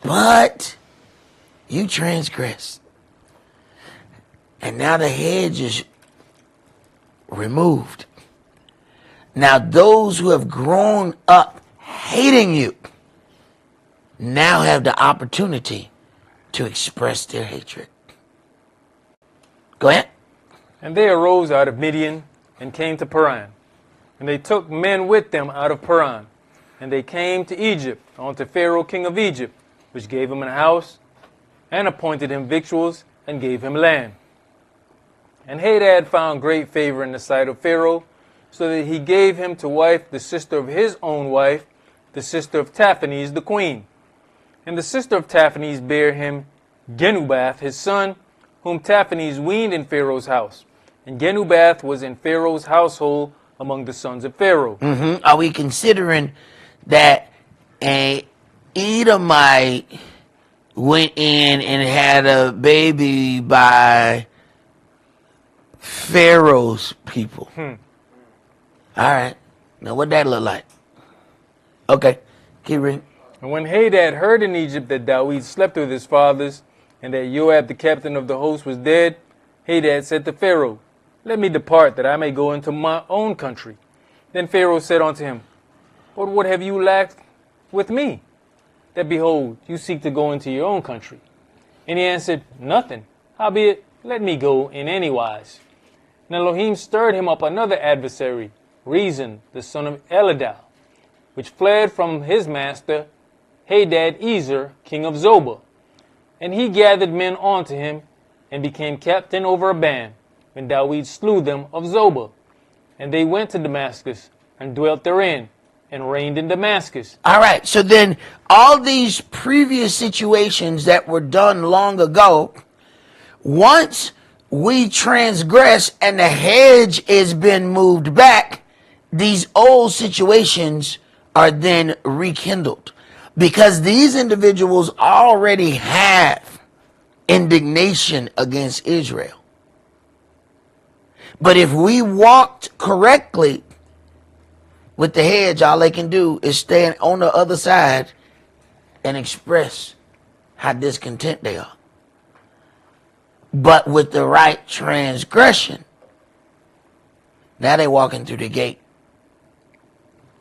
But you transgressed. And now the hedge is removed. Now those who have grown up hating you now have the opportunity to express their hatred. Go ahead. And they arose out of Midian and came to Paran. And they took men with them out of Paran, And they came to Egypt, unto Pharaoh king of Egypt, which gave him an house, and appointed him victuals, and gave him land. And Hadad found great favor in the sight of Pharaoh, so that he gave him to wife the sister of his own wife, the sister of Taphanes the queen. And the sister of Taphanes bare him Genubath his son, whom Taphanes weaned in Pharaoh's house. And Genubath was in Pharaoh's household among the sons of Pharaoh. Are we considering that a Edomite went in and had a baby by Pharaoh's people? All right. Now, what that look like? Okay. Keep reading. And when Hadad heard in Egypt that Dawid slept with his fathers, and that Joab the captain of the host was dead, Hadad said to Pharaoh, Let me depart, that I may go into my own country. Then Pharaoh said unto him, But what have you lacked with me, that behold, you seek to go into your own country? And he answered, Nothing. Howbeit, let me go in any wise. And Elohim stirred him up another adversary, Rezon, the son of Eladai, which fled from his master Hadad-ezer, king of Zobah. And he gathered men unto him, and became captain over a band, when Dawid slew them of Zobah. And they went to Damascus, and dwelt therein, and reigned in Damascus. All right. So then all these previous situations that were done long ago, once we transgress and the hedge has been moved back, these old situations are then rekindled. Because these individuals already have indignation against Israel. But if we walked correctly with the hedge, all they can do is stand on the other side and express how discontent they are. But with the right transgression, now they're walking through the gate.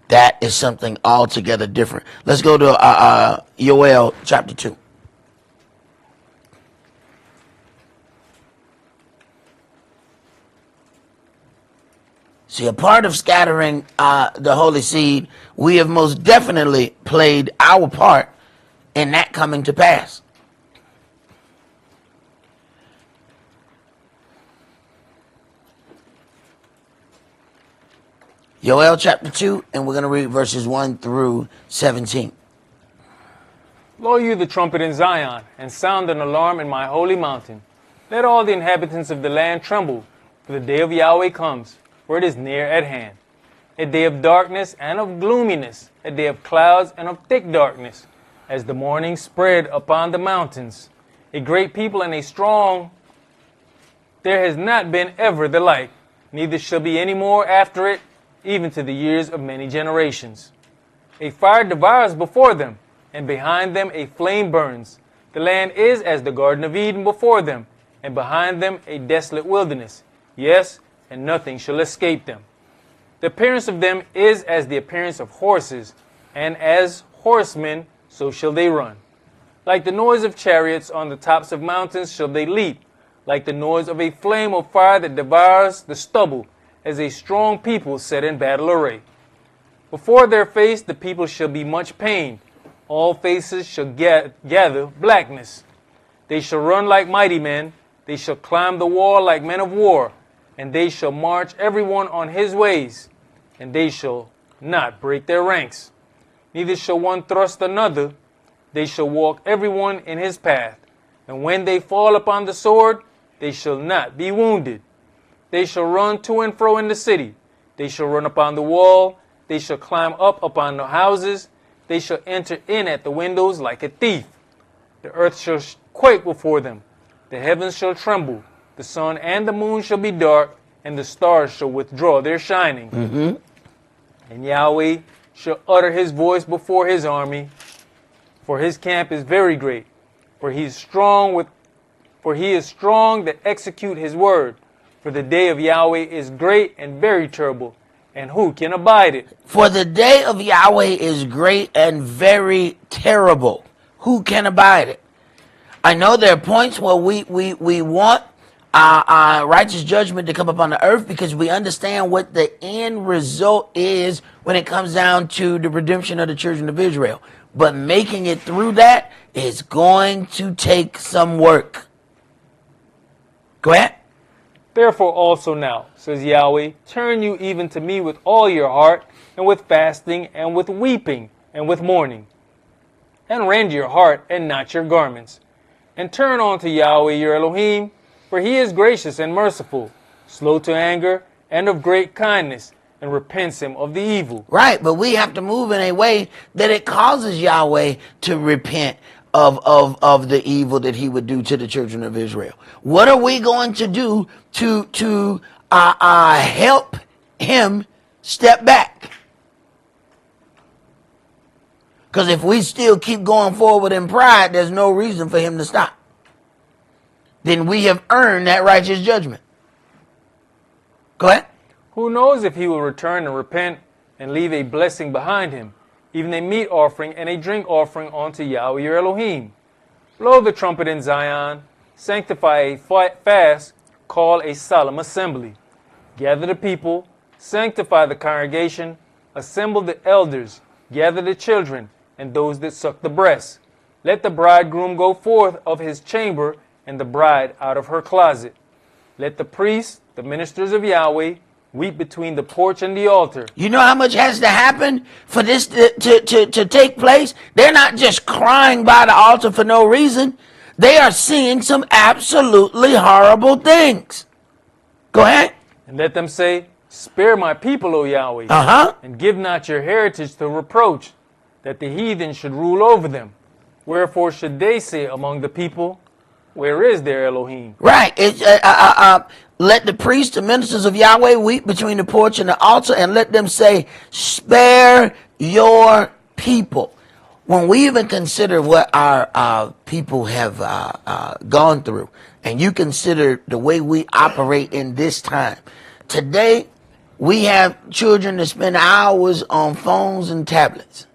That is something altogether different. Let's go to Yoel chapter 2. See, a part of scattering the holy seed, we have most definitely played our part in that coming to pass. Yoel chapter 2, and we're going to read verses 1 through 17. Blow you the trumpet in Zion, and sound an alarm in my holy mountain. Let all the inhabitants of the land tremble, for the day of Yahweh comes, for it is near at hand. A day of darkness and of gloominess, a day of clouds and of thick darkness, as the morning spread upon the mountains. A great people and a strong, there has not been ever the like, neither shall be any more after it, even to the years of many generations. A fire devours before them, and behind them a flame burns. The land is as the Garden of Eden before them, and behind them a desolate wilderness. Yes, and nothing shall escape them. The appearance of them is as the appearance of horses, and as horsemen, so shall they run. Like the noise of chariots on the tops of mountains shall they leap, like the noise of a flame of fire that devours the stubble, as a strong people set in battle array. Before their face the people shall be much pained. All faces shall gather blackness. They shall run like mighty men. They shall climb the wall like men of war. And they shall march every one on his ways. And they shall not break their ranks. Neither shall one thrust another. They shall walk every one in his path. And when they fall upon the sword, they shall not be wounded. They shall run to and fro in the city. They shall run upon the wall. They shall climb up upon the houses. They shall enter in at the windows like a thief. The earth shall quake before them. The heavens shall tremble. The sun and the moon shall be dark, and the stars shall withdraw their shining. And Yahweh shall utter his voice before his army, for his camp is very great. For he is strong that execute his word. For the day of Yahweh is great and very terrible, and who can abide it? For the day of Yahweh is great and very terrible. Who can abide it? I know there are points where we want righteous judgment to come upon the earth, because we understand what the end result is when it comes down to the redemption of the children of Israel. But making it through that is going to take some work. Go ahead. Therefore also now, says Yahweh, turn you even to me with all your heart, and with fasting, and with weeping, and with mourning. And rend your heart, and not your garments. And turn unto Yahweh your Elohim, for he is gracious and merciful, slow to anger, and of great kindness, and repents him of the evil. Right, but we have to move in a way that it causes Yahweh to repent of the evil that he would do to the children of Israel. What are we going to do to help him step back? Because if we still keep going forward in pride, there's no reason for him to stop. Then we have earned that righteous judgment. Go ahead. Who knows if he will return and repent and leave a blessing behind him, even a meat offering and a drink offering unto Yahweh your Elohim. Blow the trumpet in Zion, sanctify a fast, call a solemn assembly. Gather the people, sanctify the congregation, assemble the elders, gather the children, and those that suck the breast. Let the bridegroom go forth of his chamber, and the bride out of her closet. Let the priests, the ministers of Yahweh, weep between the porch and the altar. You know how much has to happen for this to take place? They're not just crying by the altar for no reason. They are seeing some absolutely horrible things. Go ahead. And let them say, spare my people, O Yahweh, and give not your heritage to reproach, that the heathen should rule over them. Wherefore should they say among the people, where is their Elohim? Right. Let the priests, the ministers of Yahweh, weep between the porch and the altar, and let them say, spare your people. When we even consider what our people have gone through, and you consider the way we operate in this time, today we have children that spend hours on phones and tablets.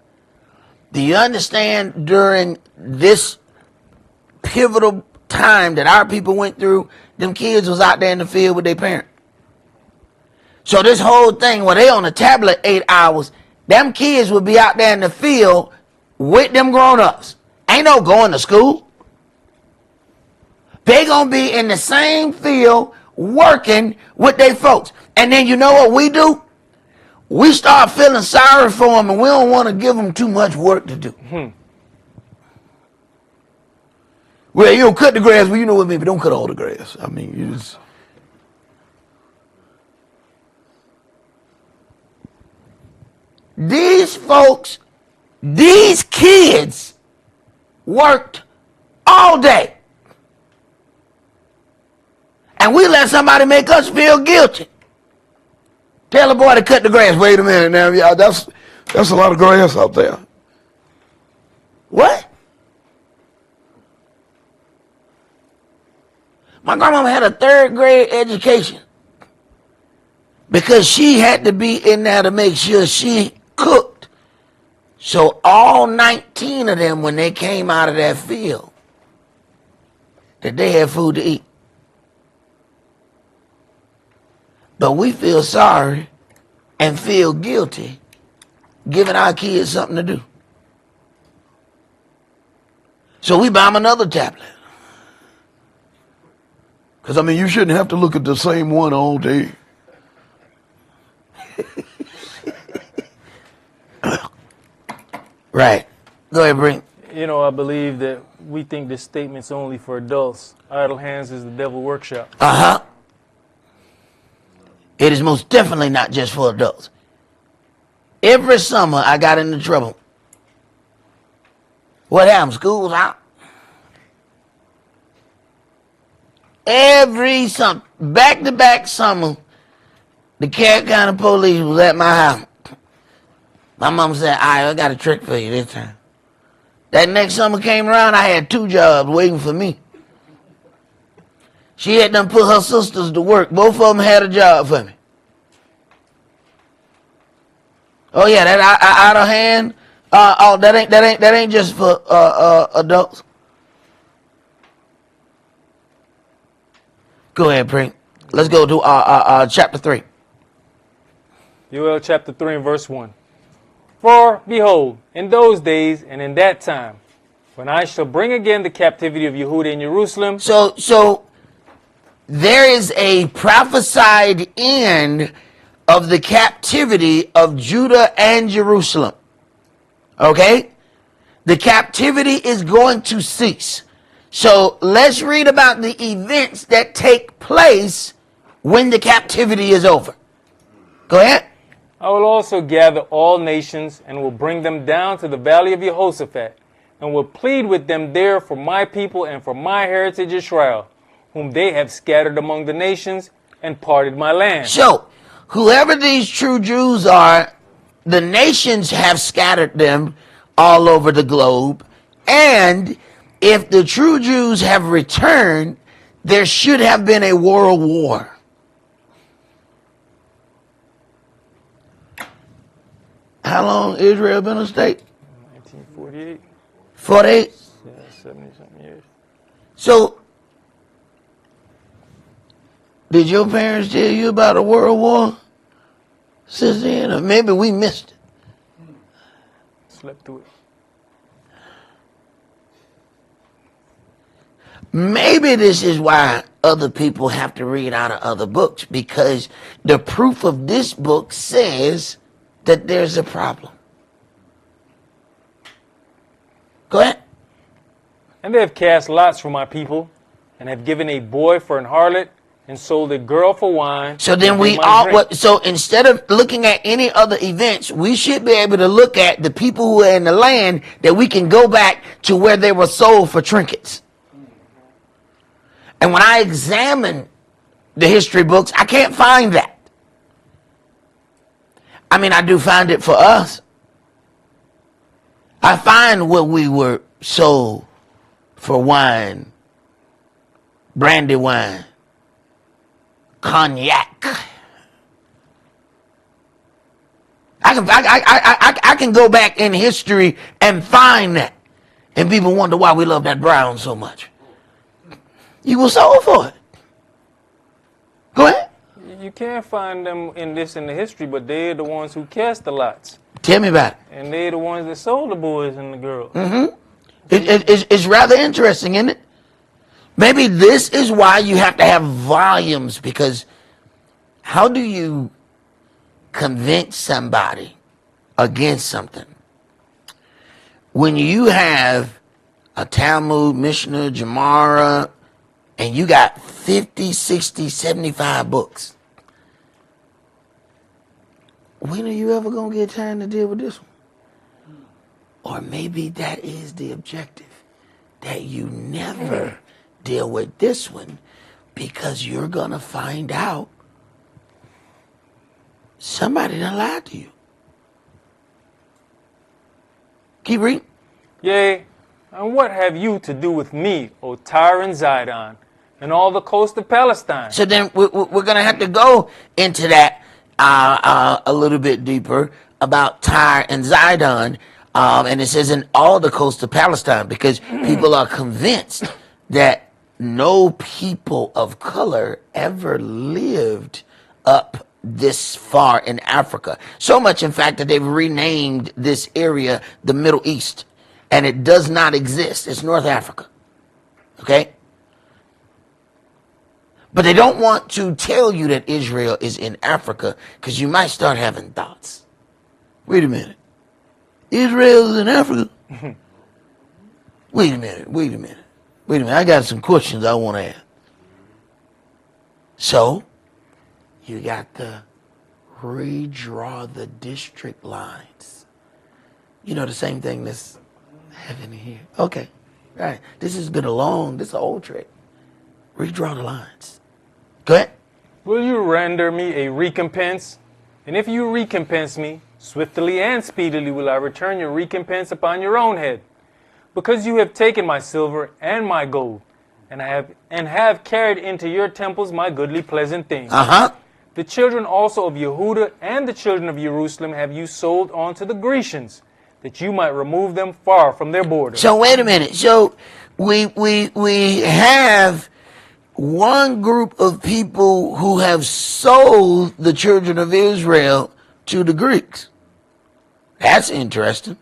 Do you understand during this pivotal time that our people went through, them kids was out there in the field with their parent? So this whole thing where they on a tablet 8 hours, them kids would be out there in the field with them grown-ups. Ain't no going to school. They gonna be in the same field working with their folks. And then you know what we do? We start feeling sorry for them, and we don't want to give them too much work to do. Well, you don't cut the grass. Well, you know what, maybe don't cut all the grass. I mean, you just... These folks, these kids worked all day. And we let somebody make us feel guilty. Tell the boy to cut the grass. Wait a minute now, y'all. That's a lot of grass out there. What? My grandmama had a 3rd grade education because she had to be in there to make sure she cooked. So all 19 of them, when they came out of that field, that they had food to eat. But we feel sorry and feel guilty giving our kids something to do. So we buy them another tablet. Because, I mean, you shouldn't have to look at the same one all day. Right. Go ahead, Brink. You know, I believe that we think this statement's only for adults. Idle hands is the devil workshop. It is most definitely not just for adults. Every summer I got into trouble. What happened? School was out. Every summer, back-to-back summer, the Carroll County police was at my house. My mom said, all right, I got a trick for you this time. That next summer came around, I had 2 jobs waiting for me. She had done put her sisters to work. Both of them had a job for me. Oh yeah, that out of hand. That ain't just for adults. Go ahead, Pring. Let's go to chapter 3. Joel chapter 3 and verse 1. For, behold, in those days and in that time, when I shall bring again the captivity of Yehudah and Jerusalem. So there is a prophesied end of the captivity of Judah and Jerusalem. Okay? The captivity is going to cease. So let's read about the events that take place when the captivity is over. Go ahead. I will also gather all nations and will bring them down to the valley of Jehoshaphat, and will plead with them there for my people and for my heritage Israel, whom they have scattered among the nations and parted my land. So, whoever these true Jews are, the nations have scattered them all over the globe. And if the true Jews have returned, there should have been a world war. How long Israel been a state? 1948. 48? Yeah, 70-something years. So, did your parents tell you about a world war since then? Or maybe we missed it. Slept through it. Maybe this is why other people have to read out of other books, because the proof of this book says that there's a problem. Go ahead. And they have cast lots for my people, and have given a boy for an harlot, and sold a girl for wine. So then so instead of looking at any other events, we should be able to look at the people who are in the land, that we can go back to where they were sold for trinkets. And when I examine the history books, I can't find that. I mean, I do find it for us. I find where we were sold for wine, brandy wine, cognac. I can go back in history and find that. And people wonder why we love that brown so much. You were sold for it. Go ahead. You can't find them in the history, but they're the ones who cast the lots. Tell me about it. And they're the ones that sold the boys and the girls. Mm-hmm. It's rather interesting, isn't it? Maybe this is why you have to have volumes, because how do you convince somebody against something when you have a Talmud, Mishnah, Gemara, and you got 50, 60, 75 books? When are you ever going to get time to deal with this one? Or maybe that is the objective, that you never deal with this one, because you're going to find out somebody done lied to you. Keep reading. Yea, and what have you to do with me, O Tyre and Zidon, and all the coast of Palestine? So then we're going to have to go into that a little bit deeper about Tyre and Zidon. And it says in all the coast of Palestine, because people are convinced that no people of color ever lived up this far in Africa. So much, in fact, that they've renamed this area the Middle East. And it does not exist. It's North Africa. Okay? But they don't want to tell you that Israel is in Africa, because you might start having thoughts. Wait a minute. Israel is in Africa? Wait a minute. I got some questions I want to ask. So, you got to redraw the district lines. You know, the same thing that's happening here. Okay. All right. This is this is an old trick. Redraw the lines. Go ahead. Will you render me a recompense? And if you recompense me, swiftly and speedily will I return your recompense upon your own head. Because you have taken my silver and my gold, and have carried into your temples my goodly pleasant things. The children also of Yehudah and the children of Jerusalem have you sold unto the Grecians, that you might remove them far from their borders. So wait a minute. So we have one group of people who have sold the children of Israel to the Greeks. That's interesting.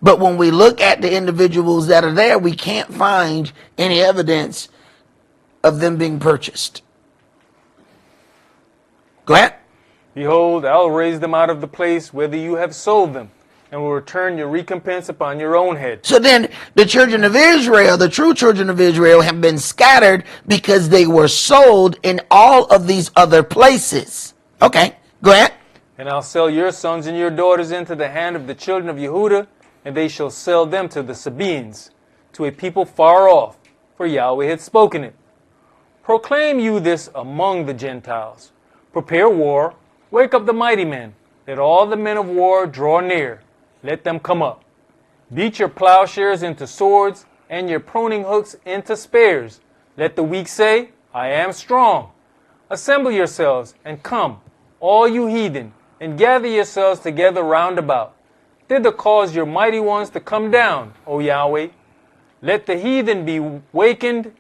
But when we look at the individuals that are there, we can't find any evidence of them being purchased. Go ahead. Behold, I'll raise them out of the place whither you have sold them, and will return your recompense upon your own head. So then the children of Israel, the true children of Israel, have been scattered because they were sold in all of these other places. Okay, go ahead. And I'll sell your sons and your daughters into the hand of the children of Yehuda, and they shall sell them to the Sabaeans, to a people far off, for Yahweh had spoken it. Proclaim you this among the Gentiles. Prepare war, wake up the mighty men, let all the men of war draw near, let them come up. Beat your plowshares into swords, and your pruning hooks into spears. Let the weak say, I am strong. Assemble yourselves, and come, all you heathen, and gather yourselves together round about. Thither cause your mighty ones to come down, O Yahweh. Let the heathen be wakened,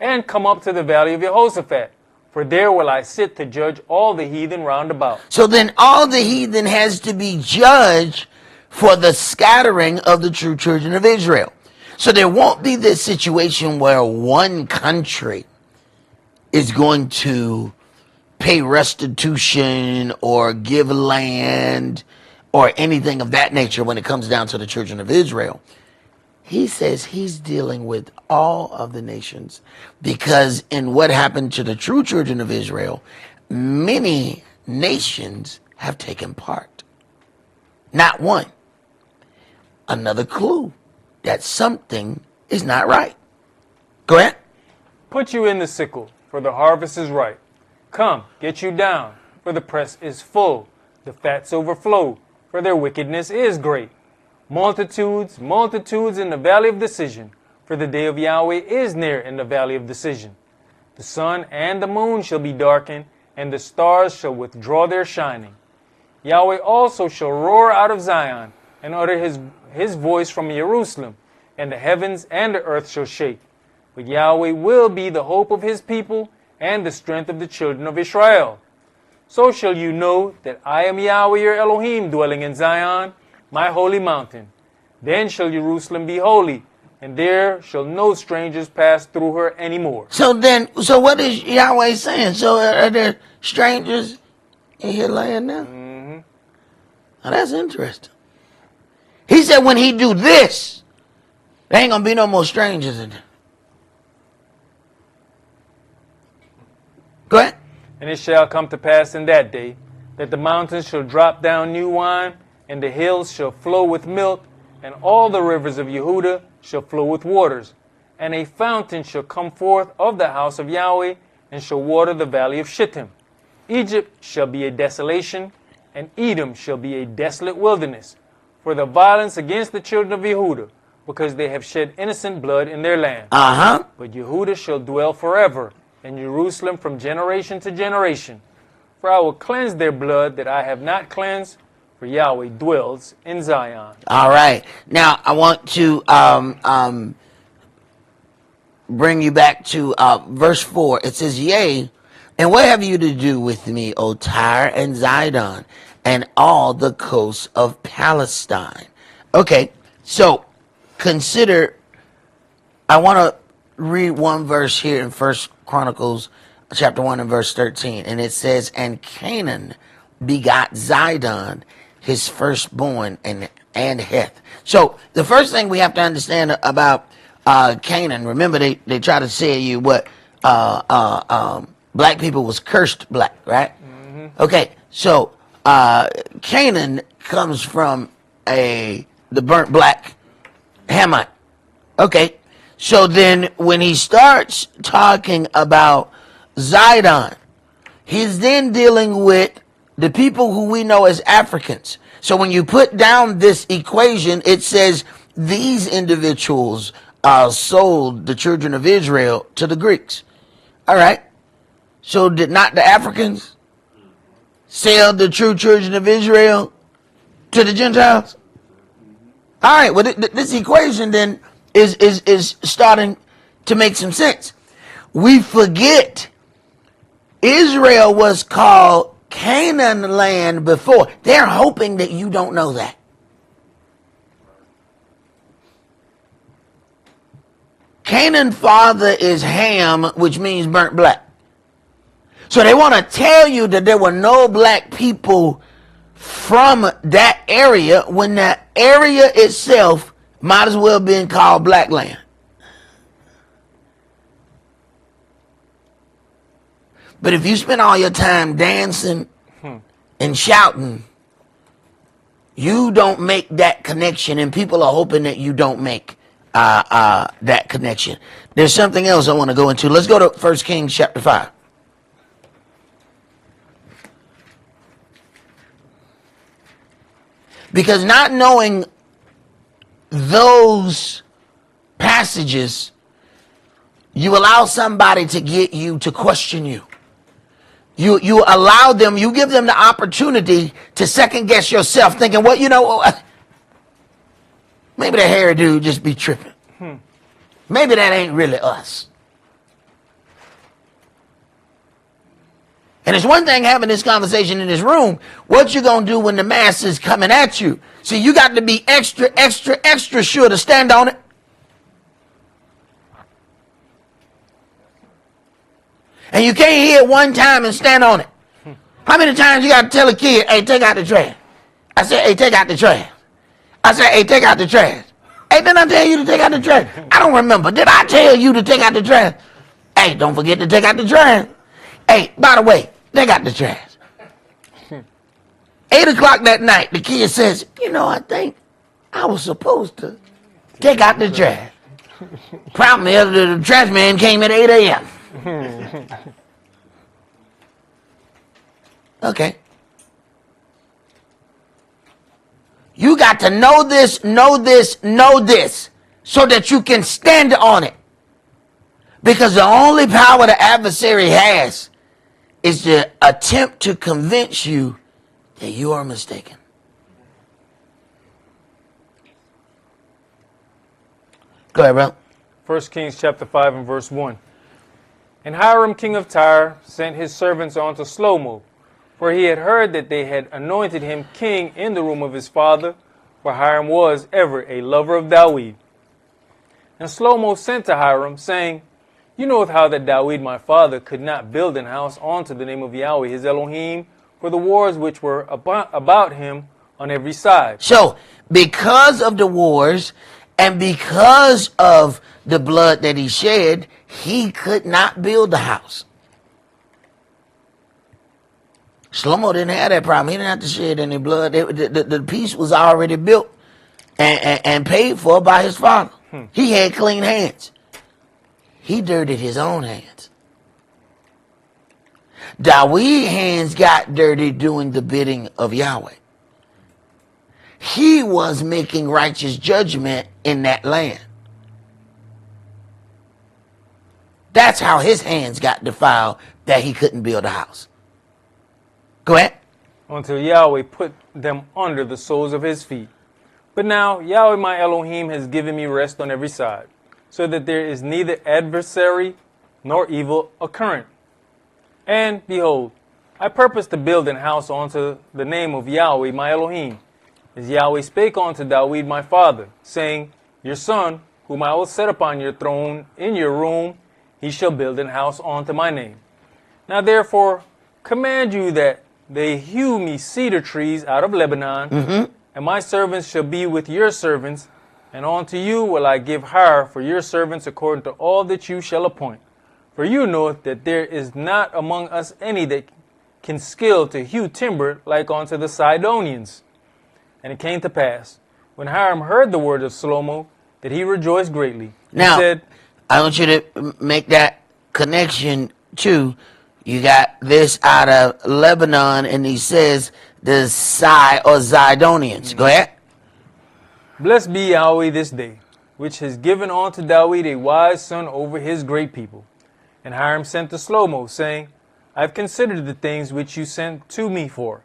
and come up to the valley of Jehoshaphat. For there will I sit to judge all the heathen round about. So then all the heathen has to be judged for the scattering of the true children of Israel. So there won't be this situation where one country is going to pay restitution or give land or anything of that nature when it comes down to the children of Israel. He says he's dealing with all of the nations because in what happened to the true children of Israel, many nations have taken part. Not one. Another clue that something is not right. Go ahead. Put you in the sickle, for the harvest is ripe. Come, get you down, for the press is full. The fats overflow, for their wickedness is great. Multitudes, multitudes in the valley of decision, for the day of Yahweh is near in the valley of decision. The sun and the moon shall be darkened, and the stars shall withdraw their shining. Yahweh also shall roar out of Zion, and utter his voice from Jerusalem, and the heavens and the earth shall shake. But Yahweh will be the hope of his people, and the strength of the children of Israel. So shall you know that I am Yahweh your Elohim, dwelling in Zion, my holy mountain. Then shall Jerusalem be holy, and there shall no strangers pass through her anymore. So what is Yahweh saying? So are there strangers in your land now? Mm-hmm. Now that's interesting. He said when he do this, there ain't going to be no more strangers in there. Go ahead. And it shall come to pass in that day, that the mountains shall drop down new wine, and the hills shall flow with milk, and all the rivers of Yehuda shall flow with waters. And a fountain shall come forth of the house of Yahweh, and shall water the valley of Shittim. Egypt shall be a desolation, and Edom shall be a desolate wilderness, for the violence against the children of Yehuda, because they have shed innocent blood in their land. But Yehuda shall dwell forever, and Jerusalem from generation to generation. For I will cleanse their blood that I have not cleansed, for Yahweh dwells in Zion. All right. Now, I want to bring you back to verse 4. It says, Yea, and what have you to do with me, O Tyre and Zidon, and all the coasts of Palestine? Okay, so consider, I want to read one verse here in 1 Chronicles chapter 1 and verse 13. And it says, And Canaan begot Zidon, his firstborn, and Heth. So the first thing we have to understand about Canaan, remember they try to say you what black people was cursed black, right? Mm-hmm. Okay, so Canaan comes from the burnt black Hamite. Okay, so then when he starts talking about Zidon, he's then dealing with the people who we know as Africans. So when you put down this equation, it says these individuals sold the children of Israel to the Greeks. All right. So did not the Africans sell the true children of Israel to the Gentiles? All right. Well, this equation then is starting to make some sense. We forget Israel was called Canaan land before. They're hoping that you don't know that. Canaan's father is Ham, which means burnt black. So they want to tell you that there were no black people from that area when that area itself might as well be called black land. But if you spend all your time dancing and shouting, you don't make that connection, and people are hoping that you don't make that connection. There's something else I want to go into. Let's go to 1 Kings chapter 5. Because not knowing those passages, you allow somebody to get you to question you. You allow them, you give them the opportunity to second guess yourself, thinking, well, you know, maybe the hair dude just be tripping. Maybe that ain't really us. And it's one thing having this conversation in this room. What you gonna do when the mass is coming at you? See, you got to be extra, extra, extra sure to stand on it. And you can't hear it one time and stand on it. How many times you got to tell a kid, hey, take out the trash? I said, hey, take out the trash. I said, hey, take out the trash. Hey, didn't I tell you to take out the trash? I don't remember. Did I tell you to take out the trash? Hey, don't forget to take out the trash. Hey, by the way, take out the trash. 8 o'clock that night, the kid says, you know, I think I was supposed to take out the trash. Problem is, the trash man came at 8 a.m. Okay. You got to know this, know this, know this, so that you can stand on it. Because the only power the adversary has is to attempt to convince you that you are mistaken. Go ahead, bro. 1 Kings chapter 5 and verse 1. And Hiram, king of Tyre, sent his servants on to Shlomo, for he had heard that they had anointed him king in the room of his father, for Hiram was ever a lover of Dawid. And Shlomo sent to Hiram, saying, You knoweth how that Dawid my father could not build an house unto the name of Yahweh his Elohim, for the wars which were about him on every side. So, because of the wars, and because of the blood that he shed, he could not build the house. Shlomo didn't have that problem. He didn't have to shed any blood. The piece was already built and paid for by his father. He had clean hands. He dirtied his own hands. David's hands got dirty doing the bidding of Yahweh. He was making righteous judgment in that land. That's how his hands got defiled, that he couldn't build a house. Go ahead. Until Yahweh put them under the soles of his feet. But now Yahweh my Elohim has given me rest on every side, so that there is neither adversary nor evil occurrent. And behold, I purpose to build an house unto the name of Yahweh my Elohim, as Yahweh spake unto David my father, saying, Your son, whom I will set upon your throne in your room, he shall build an house unto my name. Now therefore command you that they hew me cedar trees out of Lebanon, and my servants shall be with your servants, and unto you will I give hire for your servants according to all that you shall appoint. For you know that there is not among us any that can skill to hew timber like unto the Sidonians. And it came to pass, when Hiram heard the word of Shlomo, that he rejoiced greatly. Now, He said, I want you to make that connection too. You got this out of Lebanon, and he says the Zidonians. Go ahead. Blessed be Yahweh this day, which has given unto David a wise son over his great people. And Hiram sent to Shlomo, saying, I have considered the things which you sent to me for,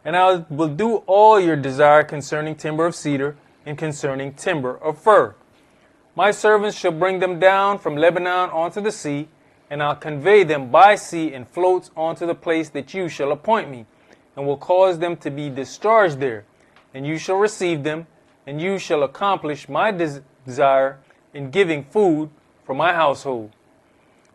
and I will do all your desire concerning timber of cedar and concerning timber of fir. My servants shall bring them down from Lebanon onto the sea, and I'll convey them by sea in floats onto the place that you shall appoint me, and will cause them to be discharged there. And you shall receive them, and you shall accomplish my desire in giving food for my household.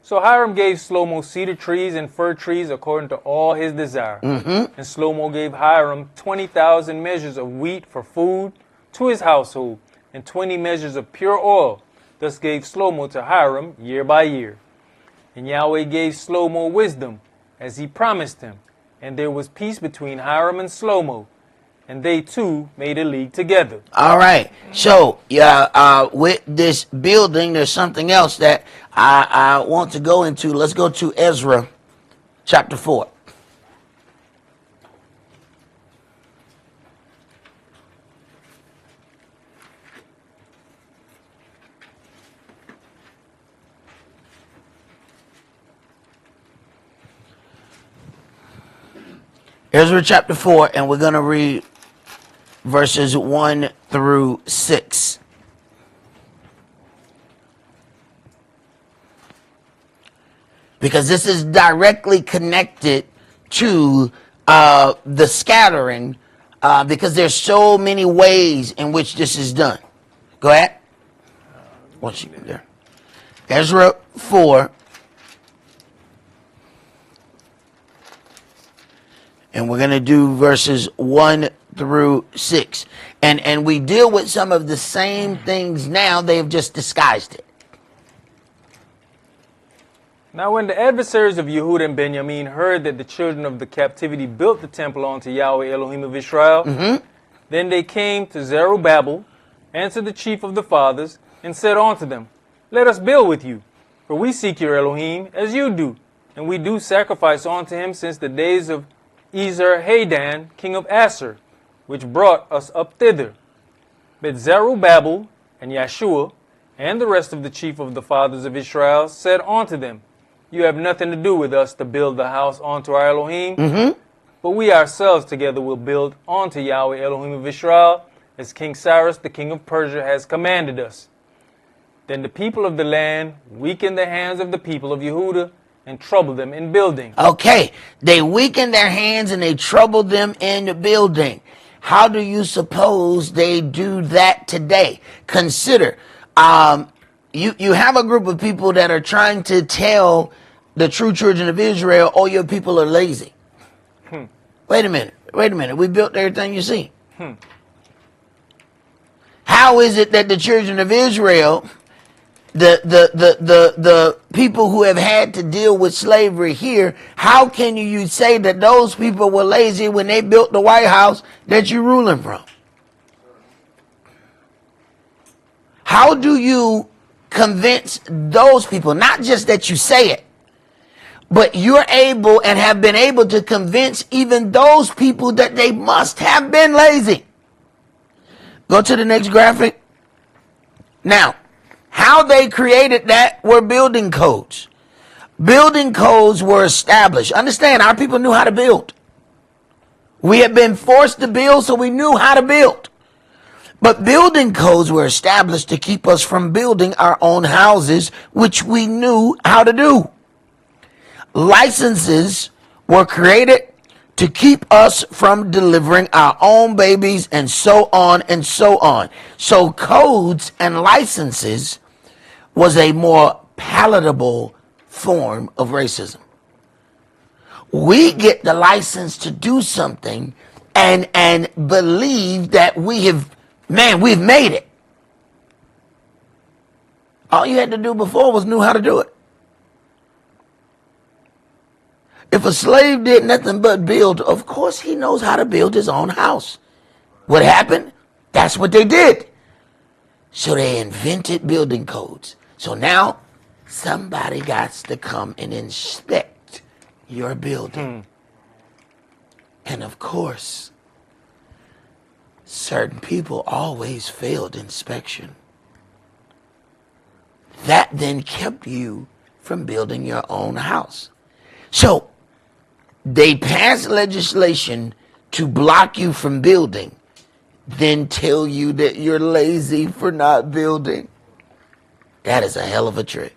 So Hiram gave Shlomo cedar trees and fir trees according to all his desire. And Shlomo gave Hiram 20,000 measures of wheat for food to his household, and 20 measures of pure oil. Thus gave Shlomo to Hiram year by year. And Yahweh gave Shlomo wisdom, as he promised him. And there was peace between Hiram and Shlomo, and they two made a league together. All right. So, with this building, there's something else that I want to go into. Let's go to Ezra chapter 4. Ezra chapter 4, and we're going to read verses 1 through 6. Because this is directly connected to the scattering, because there's so many ways in which this is done. Go ahead. Once you get there. Ezra 4. And we're going to do verses 1 through 6. And we deal with some of the same things now. They've just disguised it. Now when the adversaries of Yehuda and Benjamin heard that the children of the captivity built the temple unto Yahweh Elohim of Israel, then they came to Zerubbabel and to the chief of the fathers, and said unto them, Let us build with you, for we seek your Elohim as you do, and we do sacrifice unto him since the days of Esar-Hadan, king of Assur, which brought us up thither. But Zerubbabel and Yeshua and the rest of the chief of the fathers of Israel said unto them, You have nothing to do with us to build the house unto our Elohim, but we ourselves together will build unto Yahweh Elohim of Israel, as King Cyrus the king of Persia has commanded us. Then the people of the land weakened the hands of the people of Yehuda, and troubled them in building. Okay, they weakened their hands and they troubled them in building. How do you suppose they do that today? Consider, you have a group of people that are trying to tell the true children of Israel, oh, your people are lazy. Wait a minute. We built everything you see. How is it that the children of Israel, the people who have had to deal with slavery here, how can you say that those people were lazy when they built the White House that you're ruling from? How do you convince those people, not just that you say it, but you're able and have been able to convince even those people that they must have been lazy? Go to the next graphic. Now, how they created that were building codes. Building codes were established. Understand, our people knew how to build. We had been forced to build, so we knew how to build. But building codes were established to keep us from building our own houses, which we knew how to do. Licenses were created to keep us from delivering our own babies, and so on and so on. So codes and licenses was a more palatable form of racism. We get the license to do something and believe that we've made it. All you had to do before was knew how to do it. If a slave did nothing but build, of course he knows how to build his own house. What happened? That's what they did. So they invented building codes. So now somebody got to come and inspect your building. And of course, certain people always failed inspection. That then kept you from building your own house. So they passed legislation to block you from building, then tell you that you're lazy for not building. That is a hell of a trick.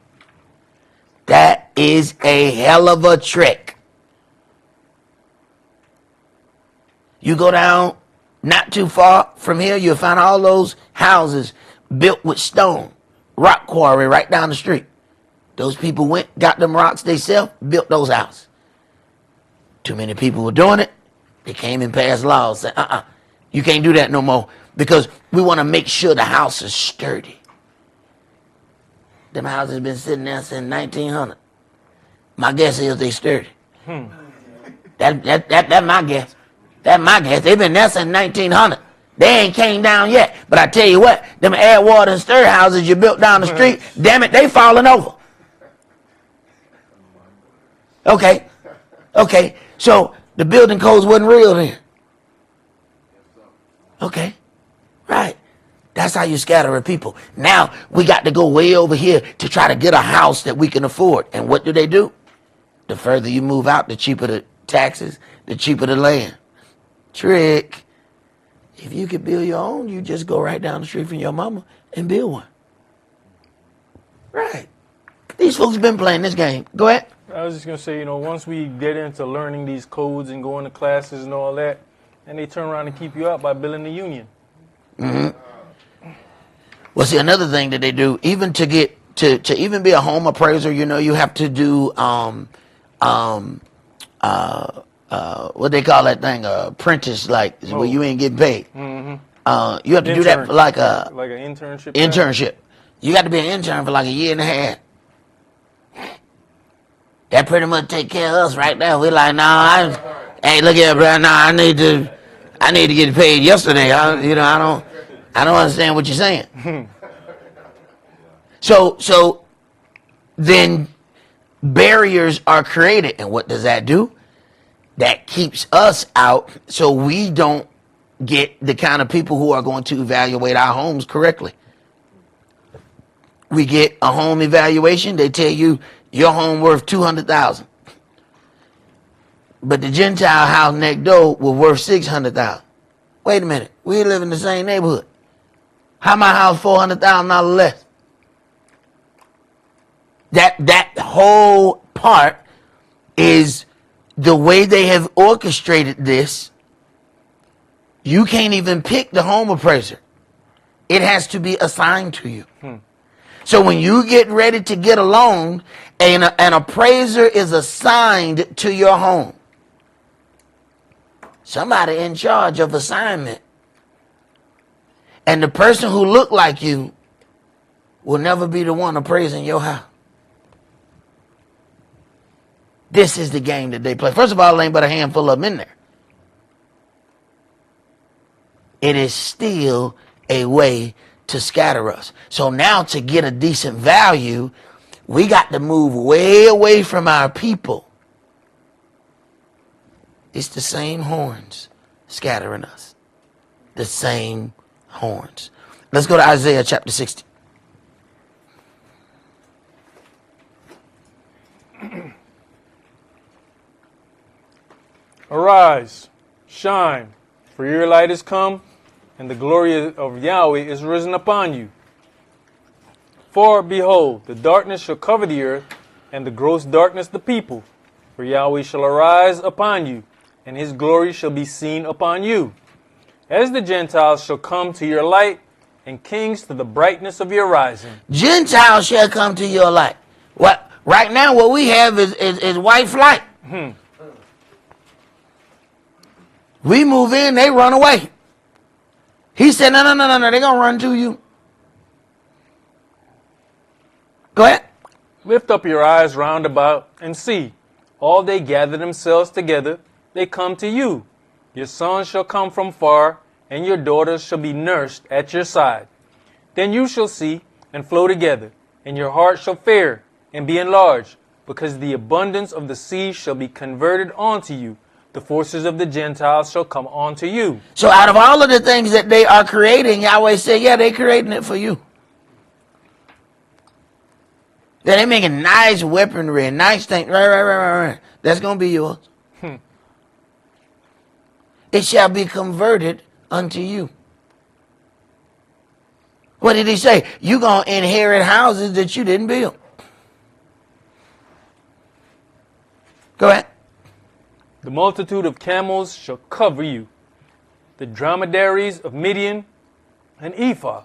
That is a hell of a trick. You go down not too far from here, you'll find all those houses built with stone. Rock quarry right down the street. Those people went, got them rocks themselves, built those houses. Too many people were doing it. They came and passed laws saying, you can't do that no more because we want to make sure the house is sturdy. Them houses been sitting there since 1900. My guess is they sturdy. That's my guess. That's my guess. They've been there since 1900. They ain't came down yet. But I tell you what, them air, water, and stir houses you built down the street, damn it, they falling over. Okay. So the building codes wasn't real then. Okay. Right. That's how you scatter a people. Now we got to go way over here to try to get a house that we can afford. And what do? The further you move out, the cheaper the taxes, the cheaper the land. Trick. If you could build your own, you just go right down the street from your mama and build one. Right. These folks have been playing this game. Go ahead. I was just going to say, once we get into learning these codes and going to classes and all that, and they turn around and keep you out by building the union. Mm-hmm. Well, see, another thing that they do, even to get to even be a home appraiser, you have to do what they call that thing, apprentice, like where you ain't getting paid. Mm-hmm. You have to do that for like an internship. Internship. You got to be an intern for like a year and a half. That pretty much take care of us right now. We're like, hey, look here, bro. I need to get paid yesterday. I don't understand what you're saying. So then barriers are created, and what does that do? That keeps us out, so we don't get the kind of people who are going to evaluate our homes correctly. We get a home evaluation. They tell you your home worth $200,000, but the Gentile house next door was worth $600,000. Wait a minute, we live in the same neighborhood. How my house $400,000 less? That whole part is the way they have orchestrated this. You can't even pick the home appraiser. It has to be assigned to you. So when you get ready to get a loan, an appraiser is assigned to your home. Somebody in charge of assignment. And the person who look like you will never be the one appraising your house. This is the game that they play. First of all, it ain't but a handful of them in there. It is still a way to scatter us. So now to get a decent value, we got to move way away from our people. It's the same horns scattering us. The same horns. Let's go to Isaiah chapter 60. Arise, shine, for your light is come, and the glory of Yahweh is risen upon you. For behold, the darkness shall cover the earth, and the gross darkness the people. For Yahweh shall arise upon you, and his glory shall be seen upon you. As the Gentiles shall come to your light, and kings to the brightness of your rising. Gentiles shall come to your light. What right now what we have is white flight. We move in, they run away. He said, no, they're going to run to you. Go ahead. Lift up your eyes round about and see. All they gather themselves together, they come to you. Your sons shall come from far, and your daughters shall be nursed at your side. Then you shall see and flow together, and your heart shall fare and be enlarged, because the abundance of the sea shall be converted onto you. The forces of the Gentiles shall come onto you. So out of all of the things that they are creating, Yahweh said, yeah, they're creating it for you. They're making nice weaponry and nice things. Right. That's going to be yours. It shall be converted unto you. What did he say? You're going to inherit houses that you didn't build. Go ahead. The multitude of camels shall cover you, the dromedaries of Midian and Ephah.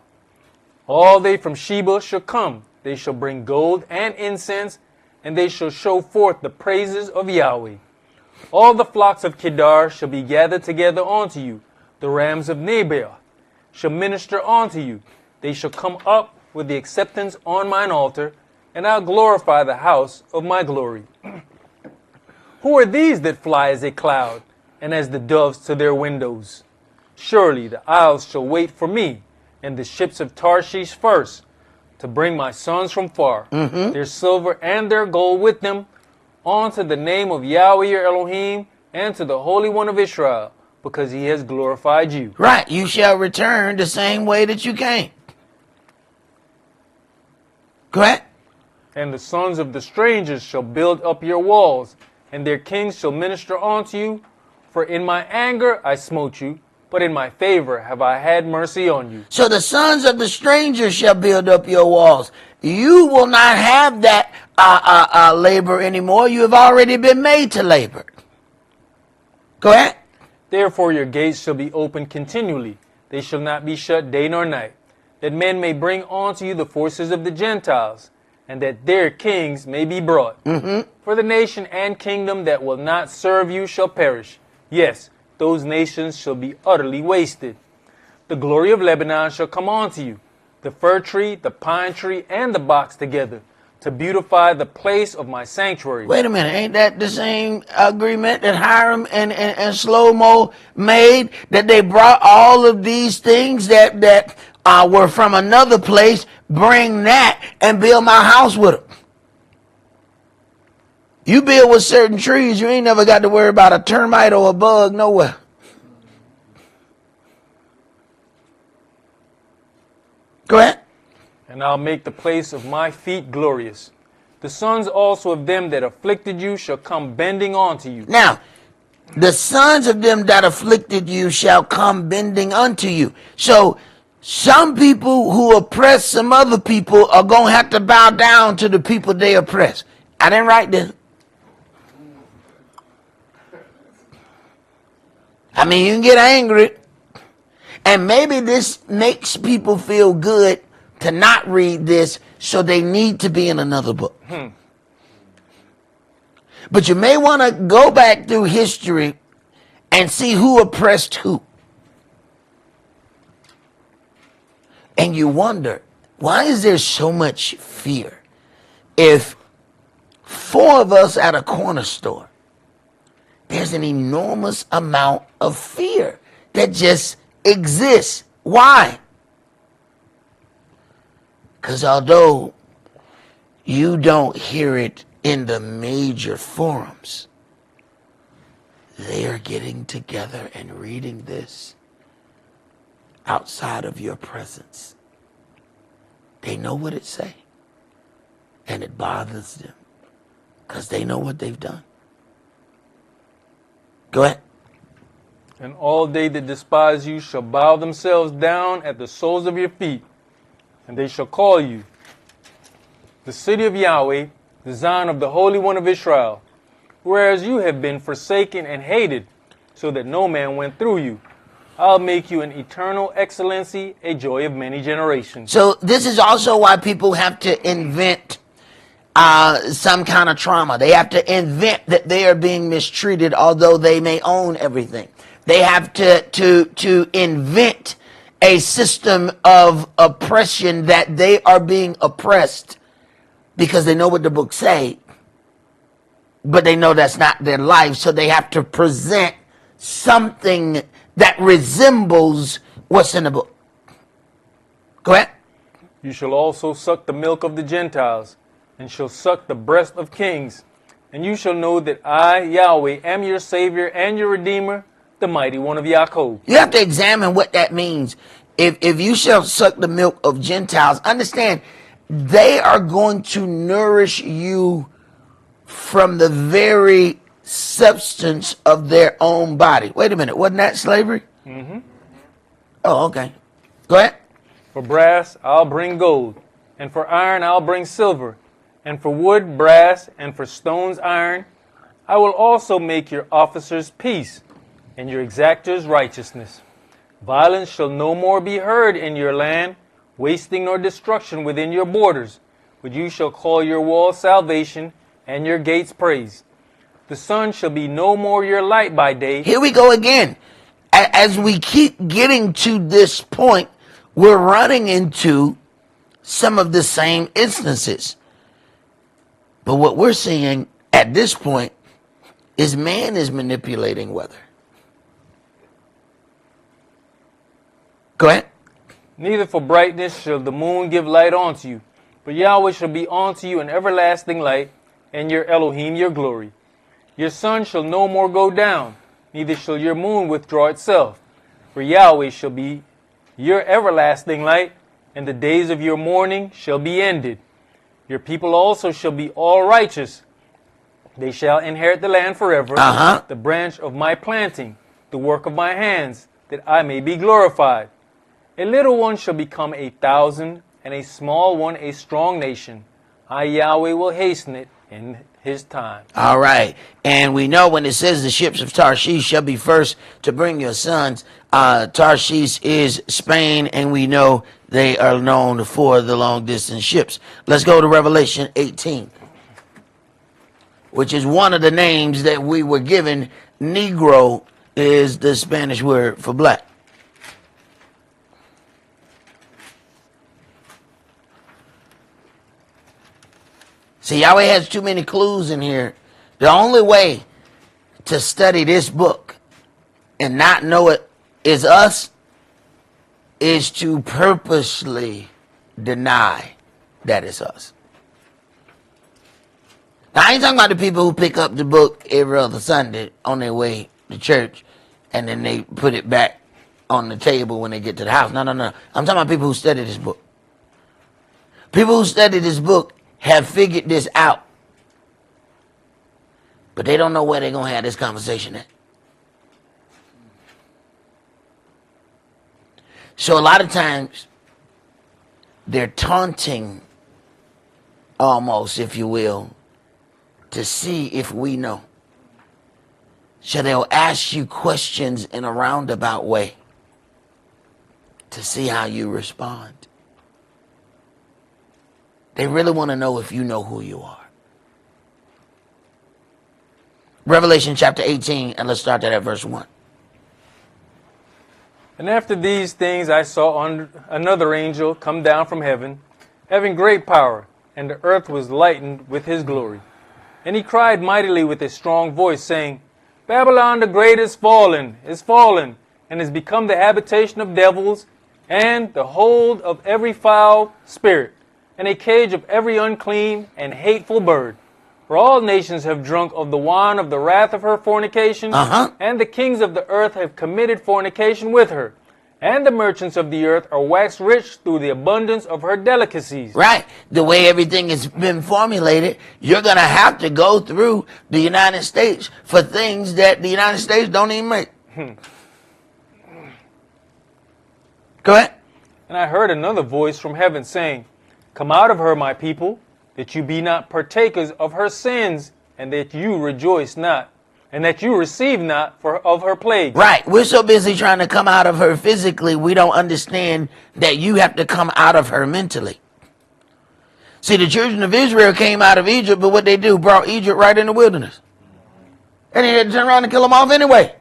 All they from Sheba shall come. They shall bring gold and incense, and they shall show forth the praises of Yahweh. All the flocks of Kedar shall be gathered together unto you. The rams of Nebaioth shall minister unto you. They shall come up with the acceptance on mine altar, and I'll glorify the house of my glory. Who are these that fly as a cloud, and as the doves to their windows? Surely the isles shall wait for me, and the ships of Tarshish first, to bring my sons from far, their silver and their gold with them, unto the name of Yahweh your Elohim, and to the Holy One of Israel, because he has glorified you. Right. You shall return the same way that you came. Correct? And the sons of the strangers shall build up your walls, and their kings shall minister unto you. For in my anger I smote you, but in my favor have I had mercy on you. So the sons of the strangers shall build up your walls. You will not have that labor anymore. You have already been made to labor. Go ahead. Therefore your gates shall be open continually. They shall not be shut day nor night, that men may bring unto you the forces of the Gentiles, and that their kings may be brought. For the nation and kingdom that will not serve you shall perish. Yes, those nations shall be utterly wasted. The glory of Lebanon shall come unto you, the fir tree, the pine tree, and the box together, to beautify the place of my sanctuary. Wait a minute. Ain't that the same agreement that Hiram and Slow-Mo made? That they brought all of these things that were from another place, bring that and build my house with them. You build with certain trees, you ain't never got to worry about a termite or a bug nowhere. Go ahead. And I'll make the place of my feet glorious. The sons also of them that afflicted you shall come bending unto you. Now, the sons of them that afflicted you shall come bending unto you. So, some people who oppress some other people are going to have to bow down to the people they oppress. I didn't write this. I mean, you can get angry. And maybe this makes people feel good to not read this, so they need to be in another book. But you may want to go back through history and see who oppressed who. And you wonder, why is there so much fear? If 4 of us at a corner store, there's an enormous amount of fear that just exists. Why? Because although you don't hear it in the major forums, they are getting together and reading this outside of your presence. They know what it say, and it bothers them because they know what they've done. Go ahead. And all they that despise you shall bow themselves down at the soles of your feet, and they shall call you the city of Yahweh, the Zion of the Holy One of Israel, whereas you have been forsaken and hated, so that no man went through you. I'll make you an eternal excellency, a joy of many generations. So this is also why people have to invent some kind of trauma. They have to invent that they are being mistreated, although they may own everything. They have to invent a system of oppression that they are being oppressed because they know what the books say, but they know that's not their life. So they have to present something that resembles what's in the book. Go ahead. You shall also suck the milk of the Gentiles, and shall suck the breast of kings. And you shall know that I, Yahweh, am your Savior and your Redeemer, the mighty one of Yaakov. You have to examine what that means. If you shall suck the milk of Gentiles, understand, they are going to nourish you from the very substance of their own body. Wait a minute, wasn't that slavery? Oh, okay. Go ahead. For brass I'll bring gold, and for iron I'll bring silver, and for wood brass, and for stones iron. I will also make your officers peace, and your exactors righteousness. Violence shall no more be heard in your land, wasting nor destruction within your borders, but you shall call your walls salvation, and your gates praise. The sun shall be no more your light by day. Here we go again. As we keep getting to this point, we're running into some of the same instances. But what we're seeing at this point is man is manipulating weather. Go ahead. Neither for brightness shall the moon give light unto you, but Yahweh shall be unto you an everlasting light, and your Elohim your glory. Your sun shall no more go down, neither shall your moon withdraw itself. For Yahweh shall be your everlasting light, and the days of your mourning shall be ended. Your people also shall be all righteous. They shall inherit the land forever, the branch of my planting, the work of my hands, that I may be glorified. A little one shall become 1,000, and a small one a strong nation. I, Yahweh, will hasten it in his time. All right. And we know when it says the ships of Tarshish shall be first to bring your sons, Tarshish is Spain, and we know they are known for the long distance ships. Let's go to Revelation 18, which is one of the names that we were given. Negro is the Spanish word for black. See, Yahweh has too many clues in here. The only way to study this book and not know it is us is to purposely deny that it's us. Now, I ain't talking about the people who pick up the book every other Sunday on their way to church and then they put it back on the table when they get to the house. No. I'm talking about people who study this book. People who study this book have figured this out, but they don't know where they're going to have this conversation at. So a lot of times they're taunting, almost, if you will, to see if we know. So they'll ask you questions in a roundabout way to see how you respond. They really want to know if you know who you are. Revelation chapter 18, and let's start that at verse 1. And after these things I saw another angel come down from heaven, having great power, and the earth was lightened with his glory. And he cried mightily with a strong voice, saying, Babylon the great is fallen, and is become the habitation of devils, and the hold of every foul spirit, and a cage of every unclean and hateful bird. For all nations have drunk of the wine of the wrath of her fornication, and the kings of the earth have committed fornication with her. And the merchants of the earth are waxed rich through the abundance of her delicacies. Right. The way everything has been formulated, you're going to have to go through the United States for things that the United States don't even make. Go ahead. And I heard another voice from heaven saying, Come out of her, my people, that you be not partakers of her sins, and that you rejoice not, and that you receive not of her plagues. Right. We're so busy trying to come out of her physically, we don't understand that you have to come out of her mentally. See, the children of Israel came out of Egypt, but what they do, brought Egypt right in the wilderness. And they had to turn around and kill them off anyway.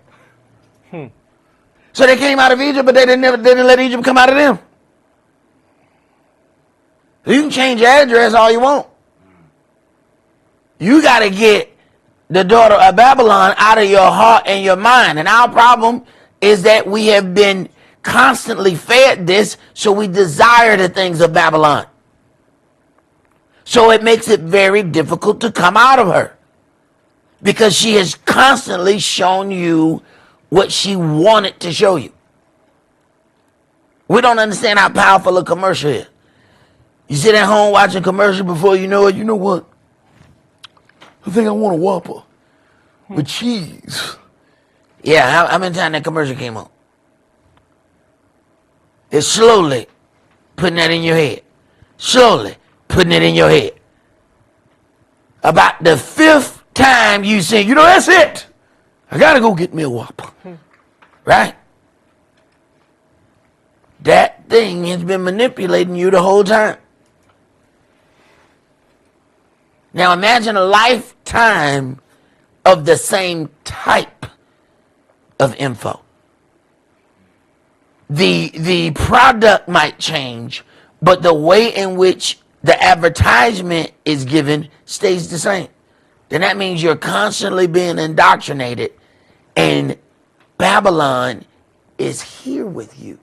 So they came out of Egypt, but they didn't let Egypt come out of them. You can change your address all you want. You got to get the daughter of Babylon out of your heart and your mind. And our problem is that we have been constantly fed this, so we desire the things of Babylon. So it makes it very difficult to come out of her, because she has constantly shown you what she wanted to show you. We don't understand how powerful a commercial is. You sit at home watching commercial, before you know it, you know what? I think I want a Whopper with cheese. Yeah, how many times that commercial came on? It slowly putting that in your head. Slowly putting it in your head. About the 5th time you say, you know, that's it. I got to go get me a Whopper. Right? That thing has been manipulating you the whole time. Now imagine a lifetime of the same type of info. The product might change, but the way in which the advertisement is given stays the same. Then that means you're constantly being indoctrinated, and Babylon is here with you.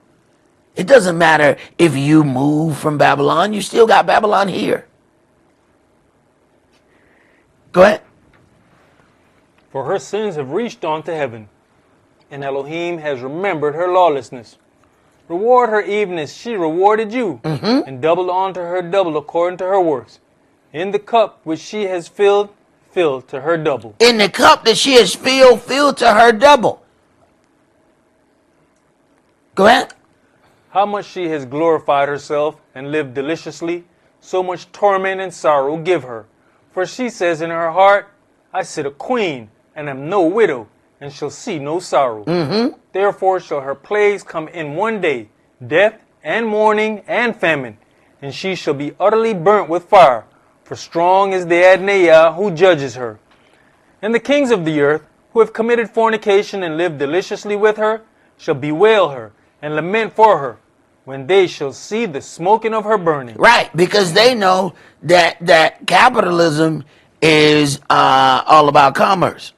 It doesn't matter if you move from Babylon, you still got Babylon here. Go ahead. For her sins have reached on to heaven, and Elohim has remembered her lawlessness. Reward her even as she rewarded you, and double unto her double according to her works. In the cup which she has filled, fill to her double. In the cup that she has filled, fill to her double. Go ahead. How much she has glorified herself and lived deliciously, so much torment and sorrow give her. For she says in her heart, I sit a queen, and am no widow, and shall see no sorrow. Therefore shall her plagues come in one day, death and mourning and famine, and she shall be utterly burnt with fire, for strong is the Adonai who judges her. And the kings of the earth, who have committed fornication and lived deliciously with her, shall bewail her and lament for her, when they shall see the smoking of her burning. Right, because they know that capitalism is all about commerce.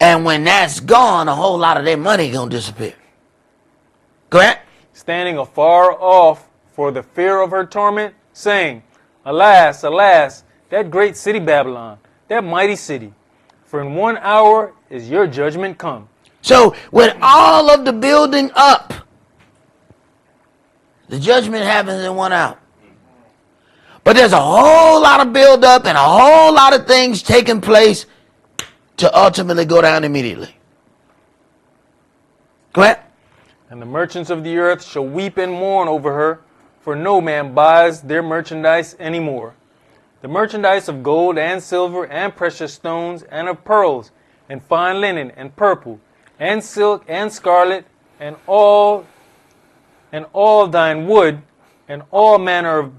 And when that's gone, a whole lot of their money gonna disappear. Go ahead. Standing afar off for the fear of her torment, saying, Alas, alas, that great city Babylon, that mighty city, for in 1 hour is your judgment come. So with all of the building up, the judgment happens in 1 hour. But there's a whole lot of build up and a whole lot of things taking place to ultimately go down immediately. Go ahead. And the merchants of the earth shall weep and mourn over her, for no man buys their merchandise anymore. The merchandise of gold and silver and precious stones and of pearls and fine linen and purple and silk and scarlet and all thine wood and all manner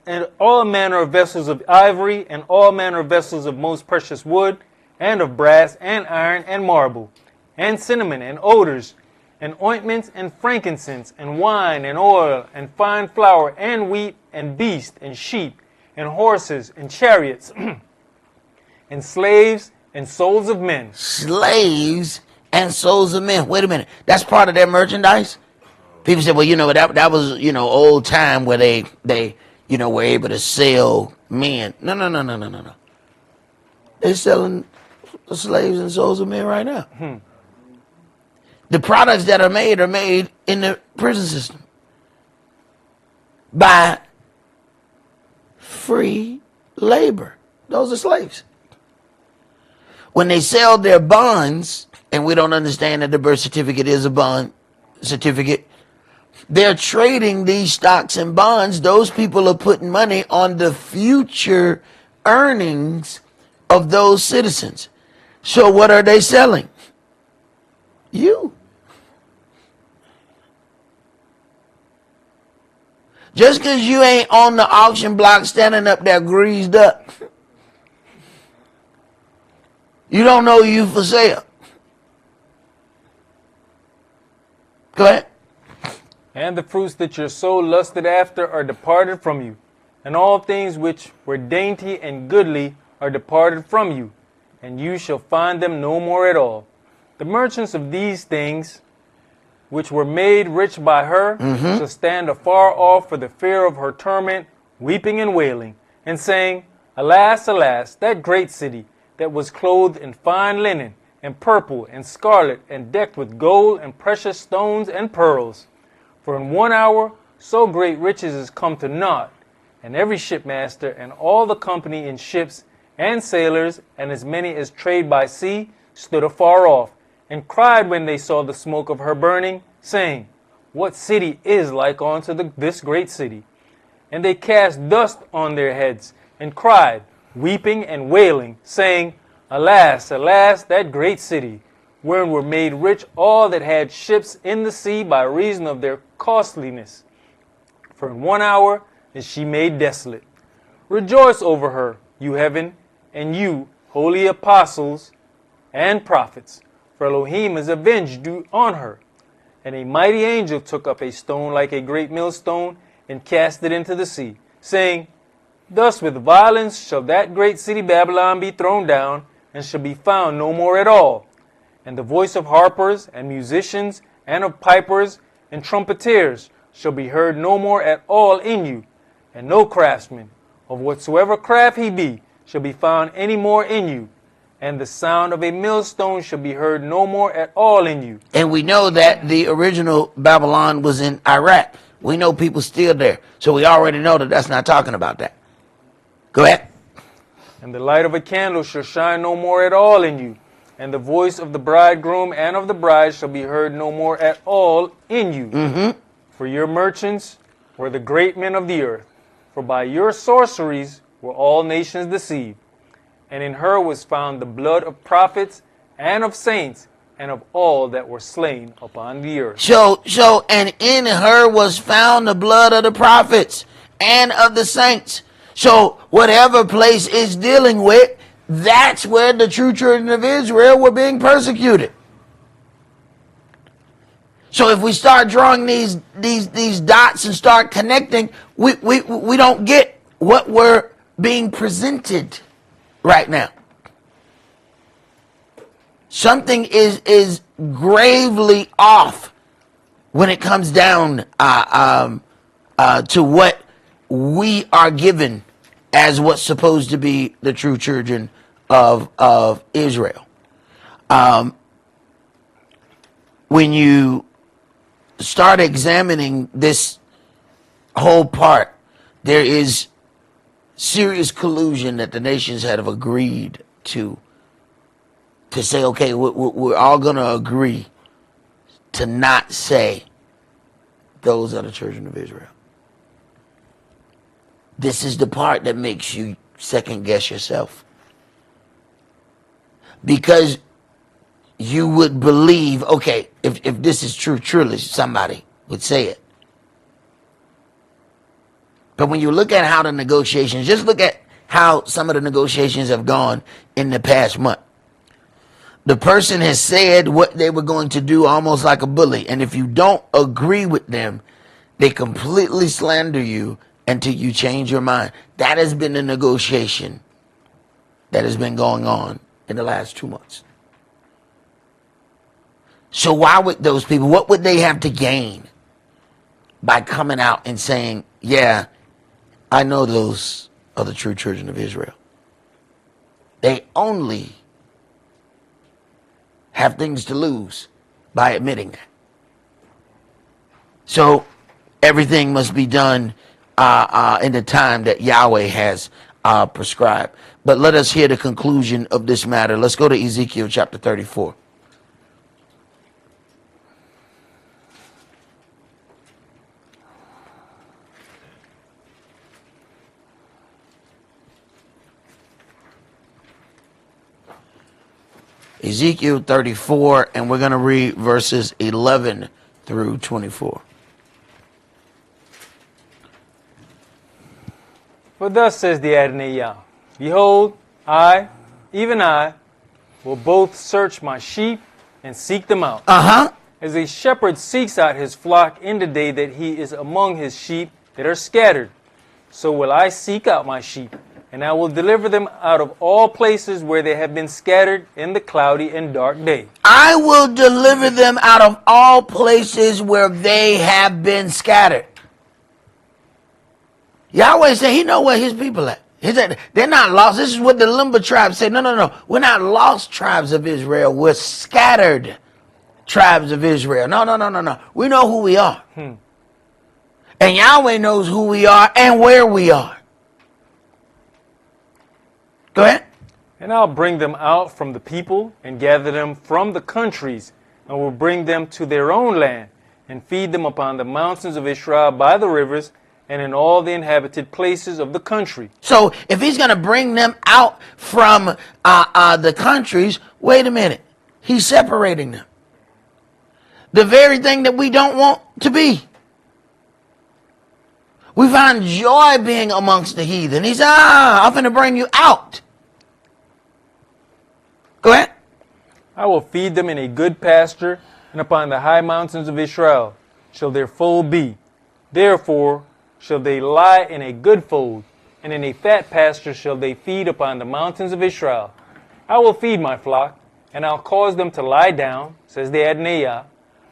of vessels of ivory and all manner of vessels of most precious wood and of brass and iron and marble and cinnamon and odors and ointments and frankincense and wine and oil and fine flour and wheat and beast and sheep and horses and chariots and slaves and souls of men. Slaves and souls of men. Wait a minute. That's part of their merchandise? People say, well, that was, old time where they were able to sell men. No. They're selling slaves and souls of men right now. The products that are made in the prison system by free labor. Those are slaves. When they sell their bonds, and we don't understand that the birth certificate is a bond certificate, they're trading these stocks and bonds. Those people are putting money on the future earnings of those citizens. So what are they selling? You. Just because you ain't on the auction block standing up there greased up, you don't know you for sale. Go ahead. And the fruits that your soul lusted after are departed from you, and all things which were dainty and goodly are departed from you, and you shall find them no more at all. The merchants of these things, which were made rich by her, shall stand afar off for the fear of her torment, weeping and wailing, and saying, Alas, alas, that great city that was clothed in fine linen, and purple, and scarlet, and decked with gold, and precious stones, and pearls. For in 1 hour so great riches is come to naught, and every shipmaster, and all the company in ships, and sailors, and as many as trade by sea, stood afar off, and cried when they saw the smoke of her burning, saying, what city is like unto this great city? And they cast dust on their heads, and cried, weeping and wailing, saying, Alas, alas, that great city, wherein were made rich all that had ships in the sea by reason of their costliness. For in 1 hour is she made desolate. Rejoice over her, you heaven, and you, holy apostles and prophets, for Elohim is avenged on her. And a mighty angel took up a stone like a great millstone, and cast it into the sea, saying, Thus with violence shall that great city Babylon be thrown down, and shall be found no more at all. And the voice of harpers and musicians, and of pipers and trumpeters shall be heard no more at all in you, and no craftsman, of whatsoever craft he be, shall be found any more in you. And the sound of a millstone shall be heard no more at all in you. And we know that the original Babylon was in Iraq. We know people still there. So we already know that that's not talking about that. Go ahead. And the light of a candle shall shine no more at all in you. And the voice of the bridegroom and of the bride shall be heard no more at all in you. For your merchants were the great men of the earth. For by your sorceries were all nations deceived. And in her was found the blood of prophets and of saints and of all that were slain upon the earth. And in her was found the blood of the prophets and of the saints. So whatever place is dealing with, that's where the true children of Israel were being persecuted. So if we start drawing these dots and start connecting, we don't get what we're being presented right now. Something is gravely off when it comes down to what we are given as what's supposed to be the true children of Israel. When you start examining this whole part, there is serious collusion that the nations have agreed to say, okay, we're all going to agree to not say those are the children of Israel. This is the part that makes you second guess yourself. Because you would believe, okay, if this is true, truly somebody would say it. But when you look at how the negotiations, just look at how some of the negotiations have gone in the past month. The person has said what they were going to do almost like a bully. And if you don't agree with them, they completely slander you until you change your mind. That has been the negotiation that has been going on in the last 2 months. So why would those people, what would they have to gain by coming out and saying, yeah, I know those are the true children of Israel? They only have things to lose by admitting that. So everything must be done in the time that Yahweh has prescribed. But let us hear the conclusion of this matter. Let's go to Ezekiel chapter 34. Ezekiel 34, and we're going to read verses 11 through 24. For thus says the Adonai Yah, Behold, I, even I, will both search my sheep and seek them out. As a shepherd seeks out his flock in the day that he is among his sheep that are scattered, so will I seek out my sheep, and I will deliver them out of all places where they have been scattered in the cloudy and dark day. I will deliver them out of all places where they have been scattered. Yahweh said he know where his people at. He said they're not lost. This is what the Limba tribes say. No. We're not lost tribes of Israel. We're scattered tribes of Israel. No. We know who we are. And Yahweh knows who we are and where we are. Go ahead. And I'll bring them out from the people and gather them from the countries, and will bring them to their own land, and feed them upon the mountains of Israel by the rivers and in all the inhabited places of the country. So if he's going to bring them out from the countries, wait a minute. He's separating them. The very thing that we don't want to be. We find joy being amongst the heathen. He said, I'm going to bring you out. Go ahead. I will feed them in a good pasture, and upon the high mountains of Israel shall their fold be. Therefore shall they lie in a good fold, and in a fat pasture shall they feed upon the mountains of Israel. I will feed my flock, and I'll cause them to lie down, says the Adonai.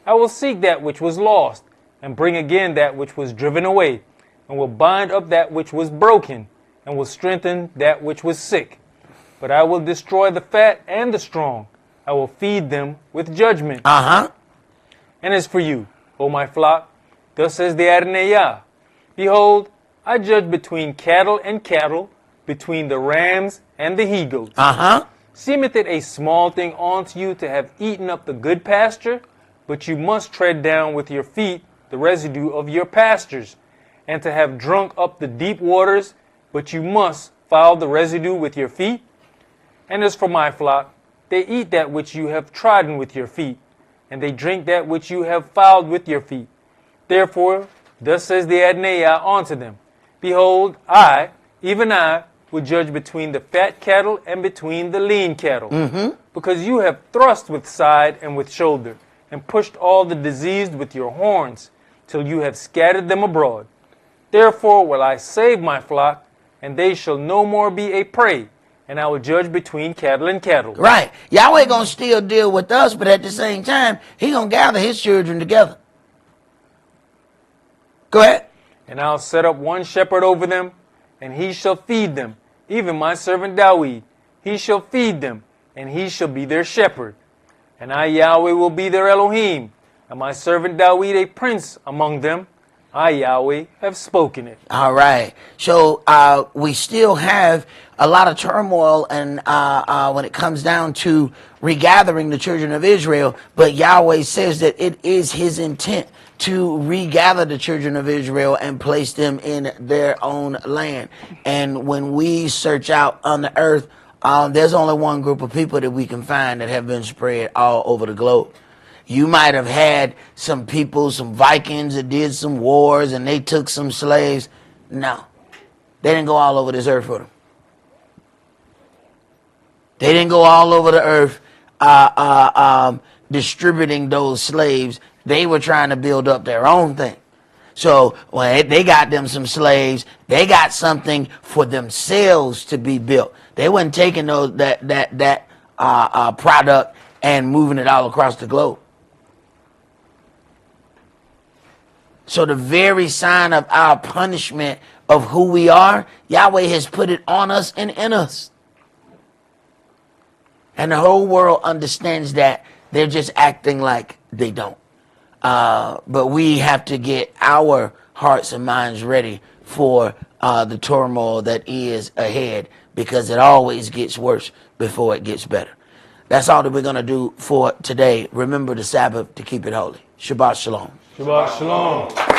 I will seek that which was lost, and bring again that which was driven away, and will bind up that which was broken, and will strengthen that which was sick. But I will destroy the fat and the strong. I will feed them with judgment. Uh-huh. And as for you, O my flock, thus says the Adonai, behold, I judge between cattle and cattle, between the rams and the he-goats. Uh-huh. Seemeth it a small thing unto you to have eaten up the good pasture? But you must tread down with your feet the residue of your pastures, and to have drunk up the deep waters, but you must foul the residue with your feet. And as for my flock, they eat that which you have trodden with your feet, and they drink that which you have fouled with your feet. Therefore, thus says the Adonai unto them, behold, I, even I, will judge between the fat cattle and between the lean cattle, because you have thrust with side and with shoulder, and pushed all the diseased with your horns, till you have scattered them abroad. Therefore will I save my flock, and they shall no more be a prey, and I will judge between cattle and cattle. Right. Yahweh going to still deal with us, but at the same time, he going to gather his children together. Go ahead. And I'll set up one shepherd over them, and he shall feed them, even my servant Dawid. He shall feed them, and he shall be their shepherd. And I, Yahweh, will be their Elohim, and my servant Dawid a prince among them. I, Yahweh, have spoken it. All right. So we still have a lot of turmoil and when it comes down to regathering the children of Israel, but Yahweh says that it is his intent to regather the children of Israel and place them in their own land. And when we search out on the earth, there's only one group of people that we can find that have been spread all over the globe. You might have had some people, some Vikings that did some wars and they took some slaves. No, they didn't go all over this earth with them. They didn't go all over the earth distributing those slaves. They were trying to build up their own thing. So when they got them some slaves, they got something for themselves to be built. They wasn't taking that product and moving it all across the globe. So the very sign of our punishment of who we are, Yahweh has put it on us and in us. And the whole world understands that. They're just acting like they don't. But we have to get our hearts and minds ready for the turmoil that is ahead, because it always gets worse before it gets better. That's all that we're going to do for today. Remember the Sabbath to keep it holy. Shabbat shalom. Shabbat shalom.